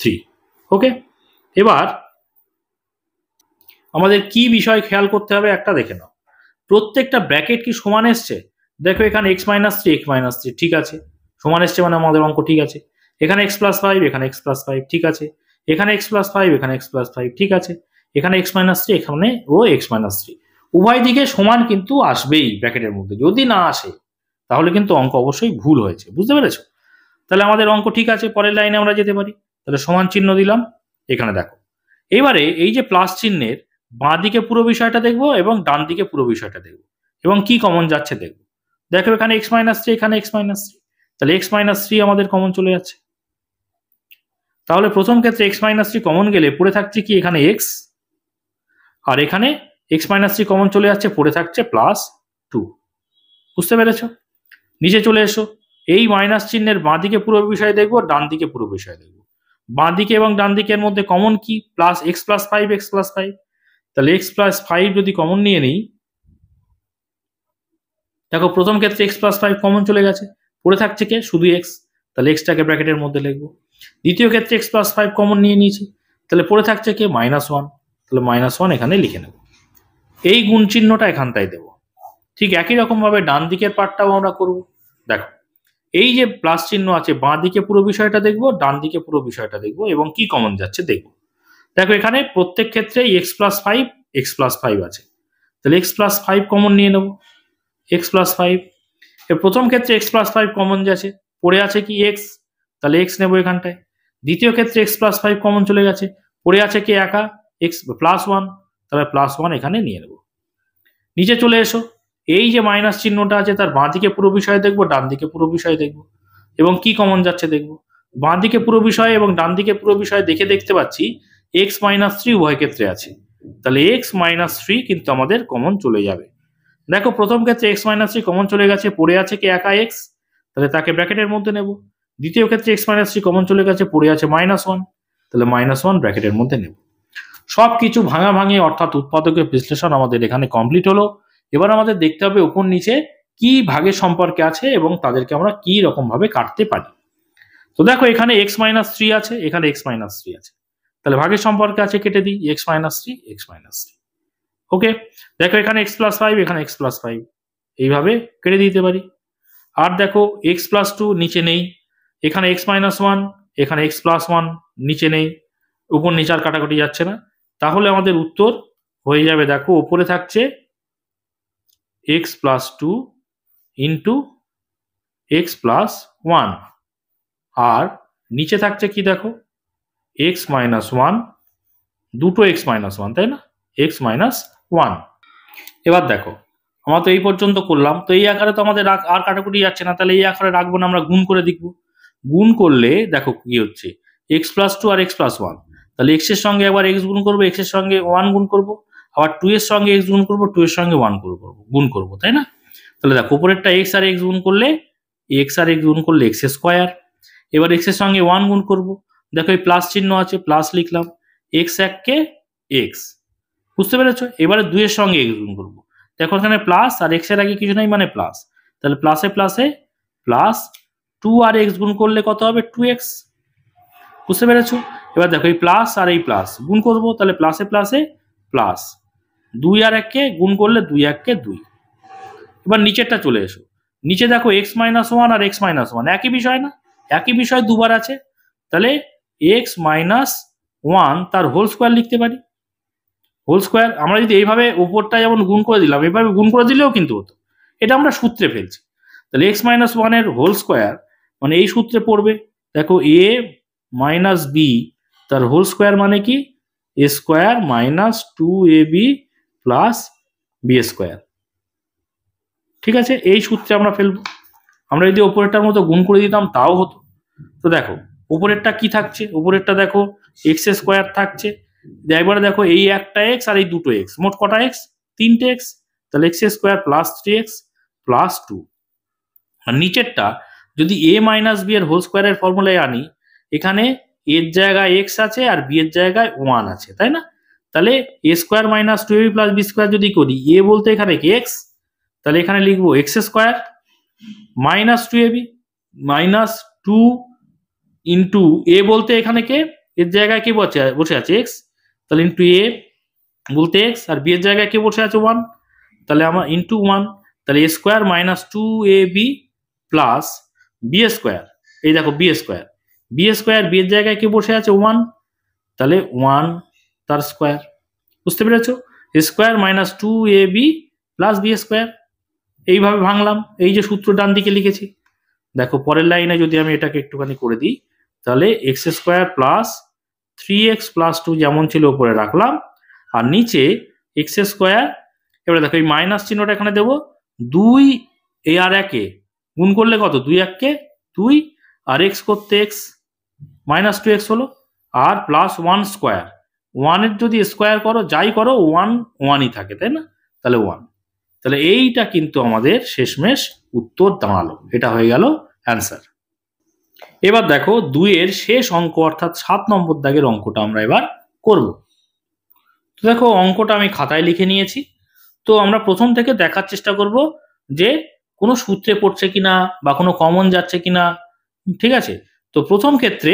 3। ওকে, এবার আমাদের কি বিষয় খেয়াল করতে হবে একটা দেখে নাও, প্রত্যেকটা ব্র্যাকেট কি সমান এসছে, দেখো এখানে x - 3 x - 3 ঠিক আছে, সমান এসছে মানে আমাদের অঙ্ক ঠিক আছে। এখানে x + 5, এখানে x + 5 ঠিক আছে, এখানে x + 5, এখানে x + 5 ঠিক আছে, এখানে x - 3, এখানে ও x - 3, উভয় দিকে সমান কিন্তু আসবেই ব্র্যাকেটের মধ্যে, যদি না আসে তাহলে কিন্তু অঙ্ক অবশ্যই ভুল হয়েছে। বুঝতে পেরেছো, তাহলে আমাদের অঙ্ক ঠিক আছে, পরের লাইনে আমরা যেতে পারি। তাহলে সমান চিহ্ন দিলাম, এখানে দেখো এবারে এই যে প্লাস চিহ্নের বাঁ দিকে পুরো বিষয়টা দেখবো এবং ডান দিকে পুরো বিষয়টা দেখবো, এবং কি কমন যাচ্ছে দেখবো। দেখো এখানে x - 3, এখানে x - 3, তাহলে x - 3 আমাদের কমন চলে যাচ্ছে। তাহলে প্রথম ক্ষেত্রে এক্স মাইনাস থ্রি কমন গেলে পড়ে থাকছে কি এখানে এক্স, আর এখানে এক্স মাইনাস থ্রি কমন চলে যাচ্ছে, পড়ে থাকছে প্লাস টু। বুঝতে পেরেছ? নিচে চলে এসো, এই মাইনাস চিহ্নের বাঁ দিকে পুরো বিষয় দেখবো, ডান দিকে পুরো বিষয় দেখবো। বাঁ দিকে এবং ডান দিকের মধ্যে কমন কি? Plus x plus five, x plus five. তাহলে এক্স প্লাস ফাইভ যদি কমন নিয়ে নিই, দেখো প্রথম ক্ষেত্রে এক্স প্লাস ফাইভ কমন চলে গেছে, পড়ে থাকছে কে? শুধু এক্স, তাহলে এক্সটাকে ব্র্যাকেটের মধ্যে লিখবো। দ্বিতীয় ক্ষেত্রে এক্স প্লাস ফাইভ কমন নিয়ে নিয়েছি, তাহলে পড়ে থাকছে কে? মাইনাস ওয়ান, তাহলে মাইনাস ওয়ান এখানে লিখে নেব। এই গুণ চিহ্নটা এখানটায় দেবো। ঠিক একই রকম ভাবে ডান দিকের পার্টটাও আমরা করব। দেখো এই যে প্লাস চিহ্ন আছে, বাঁ দিকে পুরো বিষয়টা দেখবো, ডান দিকে পুরো বিষয়টা দেখবো এবং কি কমন যাচ্ছে দেখবো। দেখো এখানে প্রত্যেক ক্ষেত্রে এক্স প্লাস ফাইভ আছে, তাহলে এক্স প্লাস ফাইভ কমন নিয়ে নেব, এক্স প্লাস ফাইভ। এর প্রথম ক্ষেত্রে এক্স প্লাস ফাইভ কমন যাচ্ছে, পড়ে আছে কি এক্স, তাহলে এক্স নেবো এখানটায়। দ্বিতীয় ক্ষেত্রে এক্স প্লাস ফাইভ কমন চলে গেছে, পড়ে আছে কি একা এক্স প্লাস ওয়ান, তাহলে প্লাস ওয়ান এখানে নিয়ে নেব। নিচে চলে এসো, এই যে মাইনাস চিহ্নটা আছে তার বাঁ দিকে পুরো বিষয় দেখবো, ডান দিকে পুরো বিষয় দেখবো এবং কি কমন যাচ্ছে দেখবো। বাঁ দিকে পুরো বিষয় এবং ডান দিকে পুরো বিষয় দেখে দেখতে পাচ্ছি এক্স মাইনাস থ্রি উভয় ক্ষেত্রে আছে, তাহলে এক্স মাইনাস থ্রি কিন্তু আমাদের কমন চলে যাবে। দেখো প্রথম ক্ষেত্রে এক্স মাইনাস থ্রি কমন চলে গেছে, পড়ে আছে কি একা এক্স, তাহলে তাকে ব্র্যাকেটের মধ্যে নেব। দ্বিতীয় ক্ষেত্রে এক্স মাইনাস থ্রি কমন চলে গেছে, পড়ে আছে মাইনাস ওয়ান, তাহলে মাইনাস ওয়ান ব্র্যাকেটের মধ্যে নেব। সবকিছু ভাঙাভাঙি অর্থাৎ উৎপাদকের বিশ্লেষণ আমাদের এখানে কমপ্লিট হলো। এবার আমাদের দেখতে হবে উপর নিচে কি ভাগের সম্পর্কে আছে এবং তাদেরকে আমরা কি রকম ভাবে কাটতে পারি। তো দেখো এখানে এক্স মাইনাস থ্রি আছে, এখানে এক্স মাইনাস থ্রি আছে, তাহলে ভাগের সম্পর্কে আছে, কেটে দিই X minus three, X minus three. Okay, দেখো এখানে এক্স প্লাস ফাইভ, এখানে এক্স প্লাস ফাইভ, এইভাবে কেটে দিতে পারি। আর দেখো এক্স প্লাস টু নিচে নেই, এখানে এক্স মাইনাস ওয়ান, এখানে এক্স প্লাস ওয়ান নিচে নেই, উপর নিচে আর কাটাকুটি যাচ্ছে না, তাহলে আমাদের উত্তর হয়ে যাবে, দেখো উপরে থাকছে X plus two into X plus one, আর নিচে থাকছে কি দেখো এক্স মাইনাস ওয়ান, দুটো এক্স মাইনাস ওয়ান, তাই না, এক্স মাইনাস ওয়ান। এবার দেখো আমরা তো এই পর্যন্ত করলাম, তো এই আকারে তো আমাদের আর কাটাকুটি যাচ্ছে না, তাহলে এই আকারে রাখবো না, আমরা গুণ করে দেখবো। গুণ করলে দেখো কি হচ্ছে, এক্স প্লাস টু আর এক্স প্লাস ওয়ান, তাহলে এক্স এর সঙ্গে একবার এক্স গুণ করবো, এক্স এর সঙ্গে ওয়ান গুণ করবো, আবার টু এর সঙ্গে এক্স গুণ করবো, টু এর সঙ্গে ওয়ান গুণ করবো, তাই না। তাহলে দেখো উপরেরটা এক্স আর এক্স গুণ করলে এক্স আর এক্স গুণ করলে এক্স স্কোয়ার, এবার এক্স এর সঙ্গে ওয়ান গুণ করবো, দেখো এই প্লাস চিহ্ন আছে, প্লাস লিখলাম, এক্স এককে এক্স, বুঝতে পেরেছো। এবারে দুইয়ের সঙ্গে এক্স গুণ করবো, দেখো এখানে প্লাস আর এক্স এর আগে কিছু নাই মানে প্লাস, তাহলে প্লাসে প্লাসে প্লাস টু আর এক্স গুণ করলে কত হবে, টু এক্স, বুঝতে পেরেছো। এবার দেখো এই প্লাস আর এই প্লাস গুণ করবো, তাহলে প্লাসে প্লাসে প্লাস, দুই আর এককে গুণ করলে দুই এককে দুই। এবার নিচেরটা চলে এসো, নিচে দেখো এক্স মাইনাস ওয়ান আর এক্স মাইনাস ওয়ান একই বিষয় না, একই বিষয় দুবার আছে, তাহলে এক্স মাইনাস ওয়ান তার হোল স্কোয়ার লিখতে পারি। হোল স্কোয়ার আমরা যদি এইভাবে উপরটা যেমন গুণ করে দিলাম, এইভাবে গুণ করে দিলেও কিন্তু হতো, এটা আমরা সূত্রে ফেলছি। তাহলে এক্স মাইনাস ওয়ানের হোল স্কোয়ার মানে এই সূত্রে পড়বে, দেখো এ মাইনাস বি তার হোল স্কোয়ার মানে কি, এ square minus two a B plus B square. ঠিক আছে, এই সূত্রে আমরা ফেলবো। আমরা যদি ওপরেরটার মতো গুণ করে দিতাম তাও হতো। তো দেখো উপরেরটা কি থাকছে, উপরেরটা দেখো এক্স স্কোয়ার থাকছে, একবারে দেখো এই একটা এক্স আর এই দুটো এক্স, মোট কটা এক্স, তিনটে এক্স, তাহলে x square plus three x plus two. আর নিচেরটা যদি এ মাইনাস বি এর হোল স্কোয়ারের ফর্মুলায় আনি, এখানে এর জায়গায় এক্স আছে আর বি এর জায়গায় ওয়ান আছে, তাই না, তাহলে a square minus two a B plus B square যদি করি, এ বলতে এখানে কি এক্স, তাহলে এখানে লিখবো x square minus two a B minus two into এ বলতে এখানে কে, এর জায়গায় কে বসে আছে এক্স, তাহলে ইন্টু এ বলতে এক্স, আর বি এর জায়গায় কে বসে আছে ওয়ান, তাহলে আমার ইন্টু ওয়ান, তাহলে a square minus two a B plus B square, এই দেখো b square, b square b এর জায়গায় কে বসে আছে ওয়ান, তাহলে ওয়ান তার স্কোয়ার, বুঝতে পেরেছো, square minus two a B plus B square. এইভাবে ভাঙলাম, এই যে সূত্র ডান দিকে লিখেছি। দেখো পরের লাইনে যদি আমি এটাকে একটুখানি করে দিই, তাহলে x square plus three x plus two যেমন ছিল উপরে রাখলাম, আর নিচে এক্স স্কোয়ার, এবারে দেখো এই মাইনাস চিহ্নটা এখানে দেবো, দুই এ আর একে গুণ করলে কত, দুই এককে দুই, আর এক্স করতে এক্স, মাইনাস 2x হলো, আর প্লাস 1 স্কোয়ার, 1-এর যদি স্কোয়ার করো যাই করো 1 1ই থাকে, তাই না? তাহলে 1, তাহলে এইটা কিন্তু আমাদের শেষমেশ উত্তর দাঁড়ালো। এটা হয়ে গেল অ্যান্সার। এবার দেখো 2-এর শেষ অঙ্ক অর্থাৎ 7 নম্বর দাগের অঙ্কটা আমরা এবার করব। তো দেখো অঙ্কটা আমি খাতায় লিখে নিয়েছি। তো আমরা প্রথম থেকে দেখার চেষ্টা করব যে কোনো সূত্রে পড়ছে কিনা বা কোনো কমন যাচ্ছে কিনা, ঠিক আছে? তো প্রথম ক্ষেত্রে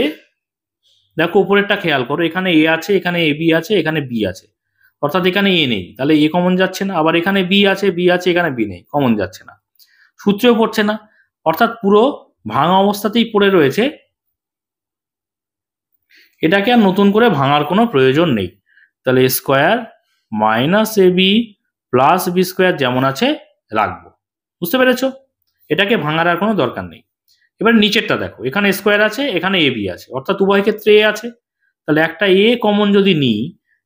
দেখো উপরেরটা খেয়াল করো, এখানে এ আছে, এখানে এ বি আছে, এখানে বি আছে, অর্থাৎ এখানে এ নেই, তাহলে এ কমন যাচ্ছে না। আবার এখানে বি আছে, এখানে বি নেই, কমন যাচ্ছে না। সূত্রেও পড়ছে না, অর্থাৎ পুরো ভাঙা অবস্থাতেই পড়ে রয়েছে। এটাকে আর নতুন করে ভাঙার কোনো প্রয়োজন নেই। তাহলে a square minus A B plus B square যেমন আছে রাখবো। বুঝতে পেরেছ? এটাকে ভাঙার আর কোনো দরকার নেই। এবার নিচেরটা দেখো, এখানে স্কোয়ার আছে, এখানে এ বি আছে, অর্থাৎ উভয় ক্ষেত্রে এ আছে। তাহলে একটা এ কমন যদি নিই,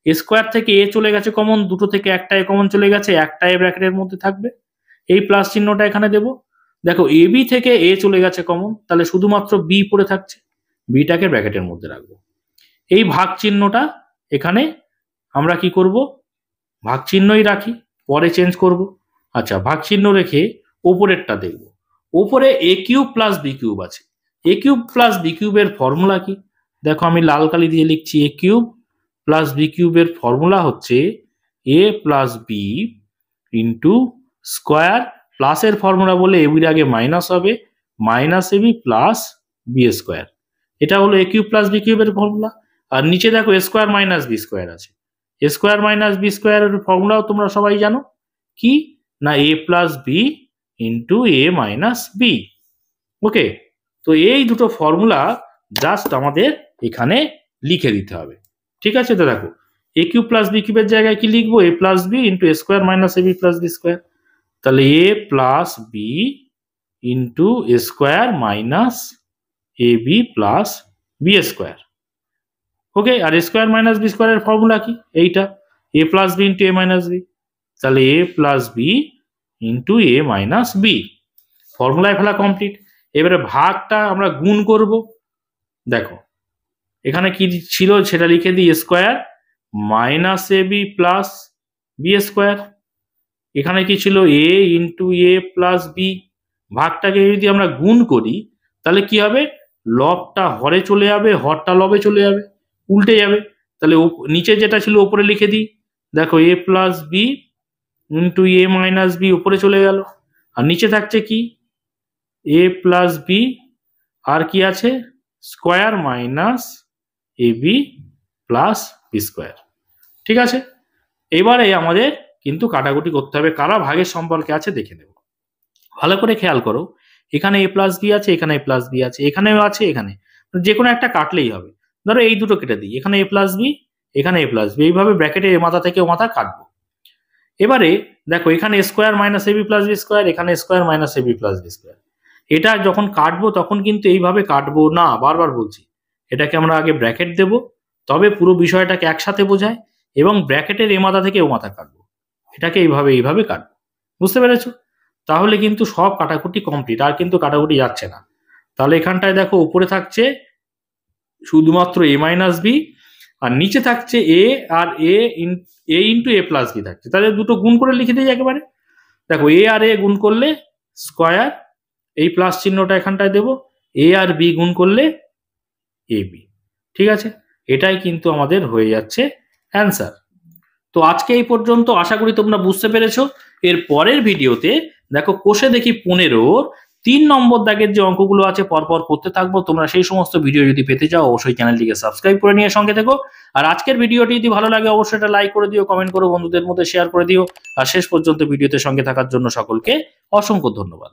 স্কোয়ার থেকে এ চলে গেছে কমন, দুটো থেকে একটা এ কমন চলে গেছে, একটা এ ব্র্যাকেটের মধ্যে থাকবে, এই প্লাস চিহ্নটা এখানে দেব। দেখো এ বি থেকে এ চলে গেছে কমন, তাহলে শুধুমাত্র বি পড়ে থাকছে, বিটাকে ব্র্যাকেটের মধ্যে রাখবো। এই ভাগ চিহ্নটা এখানে আমরা কি করব, ভাগ চিহ্নই রাখি, পরে চেঞ্জ করব। আচ্ছা, ভাগ চিহ্ন রেখে ওপরেরটা দেখব। ওপরে এ কিউব প্লাস বি কিউব আছে। এ কিউব প্লাস বি কিউবের ফর্মুলা কি? দেখো আমি লাল কালি দিয়ে লিখছি, এ কিউব প্লাস বি কিউবের ফর্মুলা হচ্ছে এ প্লাস বি ইন্টু স্কোয়ার, প্লাসের ফর্মুলা বলে এ বির আগে মাইনাস হবে, minus A B plus B square. এটা হলো এ কিউব প্লাস বি কিউবের ফর্মুলা। আর নিচে দেখো এ স্কোয়ার মাইনাস বি স্কোয়ার আছে। এ স্কোয়ার মাইনাস বি স্কোয়ারের ফর্মুলাও তোমরা সবাই জানো, কি না এ প্লাস বি ইন্টু এ মাইনাস বি। ওকে, তো এই দুটো ফর্মুলা জাস্ট আমাদের এখানে লিখে দিতে হবে। ঠিক আছে, তো দেখো এ কিউব প্লাস বি কিউবের জায়গায় কি লিখবো, এ plus B into A square minus A B plus B square. তাহলে এ plus B into A square minus A B plus B square. Okay, R square minus B স্কোয়ারের ফর্মুলা কি? এইটা এ plus B into এ minus B. তাহলে এ plus B into এ minus B, ফর্মুলায় ফেলা complete. এবারে ভাগটা আমরা গুণ করব। দেখো এখানে কি ছিল সেটা লিখে দিই, square minus A B plus B square. এখানে কি ছিল, এ ইন্টু এ প্লাস বি। ভাগটাকে যদি আমরা গুণ করি তাহলে কি হবে, লবটা হরে চলে যাবে, হরটা লবে চলে যাবে, উল্টে যাবে। তাহলে নিচে যেটা ছিল উপরে লিখে দিই, দেখো এ প্লাস বি ইন্টু এ মাইনাস বি উপরে চলে গেল, আর নিচে থাকছে কি এ প্লাস বি, আর কি আছে square minus A B plus B square. ঠিক আছে, এবারে আমাদের কিন্তু কাটাকুটি করতে হবে, কারা ভাগের সম্পর্কে আছে দেখে নেব। ভালো করে খেয়াল করো, এখানে এ প্লাস বি আছে, এখানে এ প্লাস বি আছে, এখানেও আছে, এখানে যে কোনো একটা কাটলেই হবে। ধরো এই দুটো কেটে দিই, এখানে এ প্লাস বি, এখানে এ প্লাস বি, এইভাবে ব্র্যাকেটে এ মাথা থেকে ও মাথা কাটবো। এবারে দেখো এখানে square minus A B plus B square, এখানে square minus A B plus B square. এটা যখন কাটবো তখন কিন্তু এইভাবে কাটবো না, বারবার বলছি, এটাকে আমরা আগে ব্র্যাকেট দেব, তবে পুরো বিষয়টাকে একসাথে বোঝায়, এবং ব্র্যাকেটের এ মাথা থেকে ও মাথা কাটবো, এটাকে এইভাবে কাটবো। বুঝতে পেরেছো? তাহলে কিন্তু সব কাটাকুটি কমপ্লিট, আর কিন্তু কাটাকুটি যাচ্ছে না। তাহলে এখানটায় দেখো উপরে থাকছে শুধুমাত্র এ মাইনাস বি, আর নিচে থাকছে এ, আর এ ইন্টু এ প্লাস বি থাকছে। তাহলে দুটো গুণ করে লিখে দিই একেবারে। দেখো এ আর এ গুণ করলে স্কোয়ার, এই প্লাস চিহ্নটা এখানটায় দেবো, এ আর বি গুণ করলে এ বি। ঠিক আছে, এটাই কিন্তু আমাদের হয়ে যাচ্ছে অ্যান্সার। তো আজকে এই পর্যন্ত, আশা করি তোমরা বুঝতে পেরেছো। এর পরের ভিডিওতে দেখো কোষে দেখি 15 3 নম্বর দাগের যে অঙ্কগুলো আছে পরপর করতে থাকবো। তোমরা সেই সমস্ত ভিডিও যদি পেতে চাও অবশ্যই চ্যানেলটিকে সাবস্ক্রাইব করে নিয়ে সঙ্গে থেকো। আর আজকের ভিডিওটি যদি ভালো লাগে অবশ্যই এটা লাইক করে দিও, কমেন্ট করো, বন্ধুদের মধ্যে শেয়ার করে দিও। আর শেষ পর্যন্ত ভিডিওতে সঙ্গে থাকার জন্য সকলকে অসংখ্য ধন্যবাদ।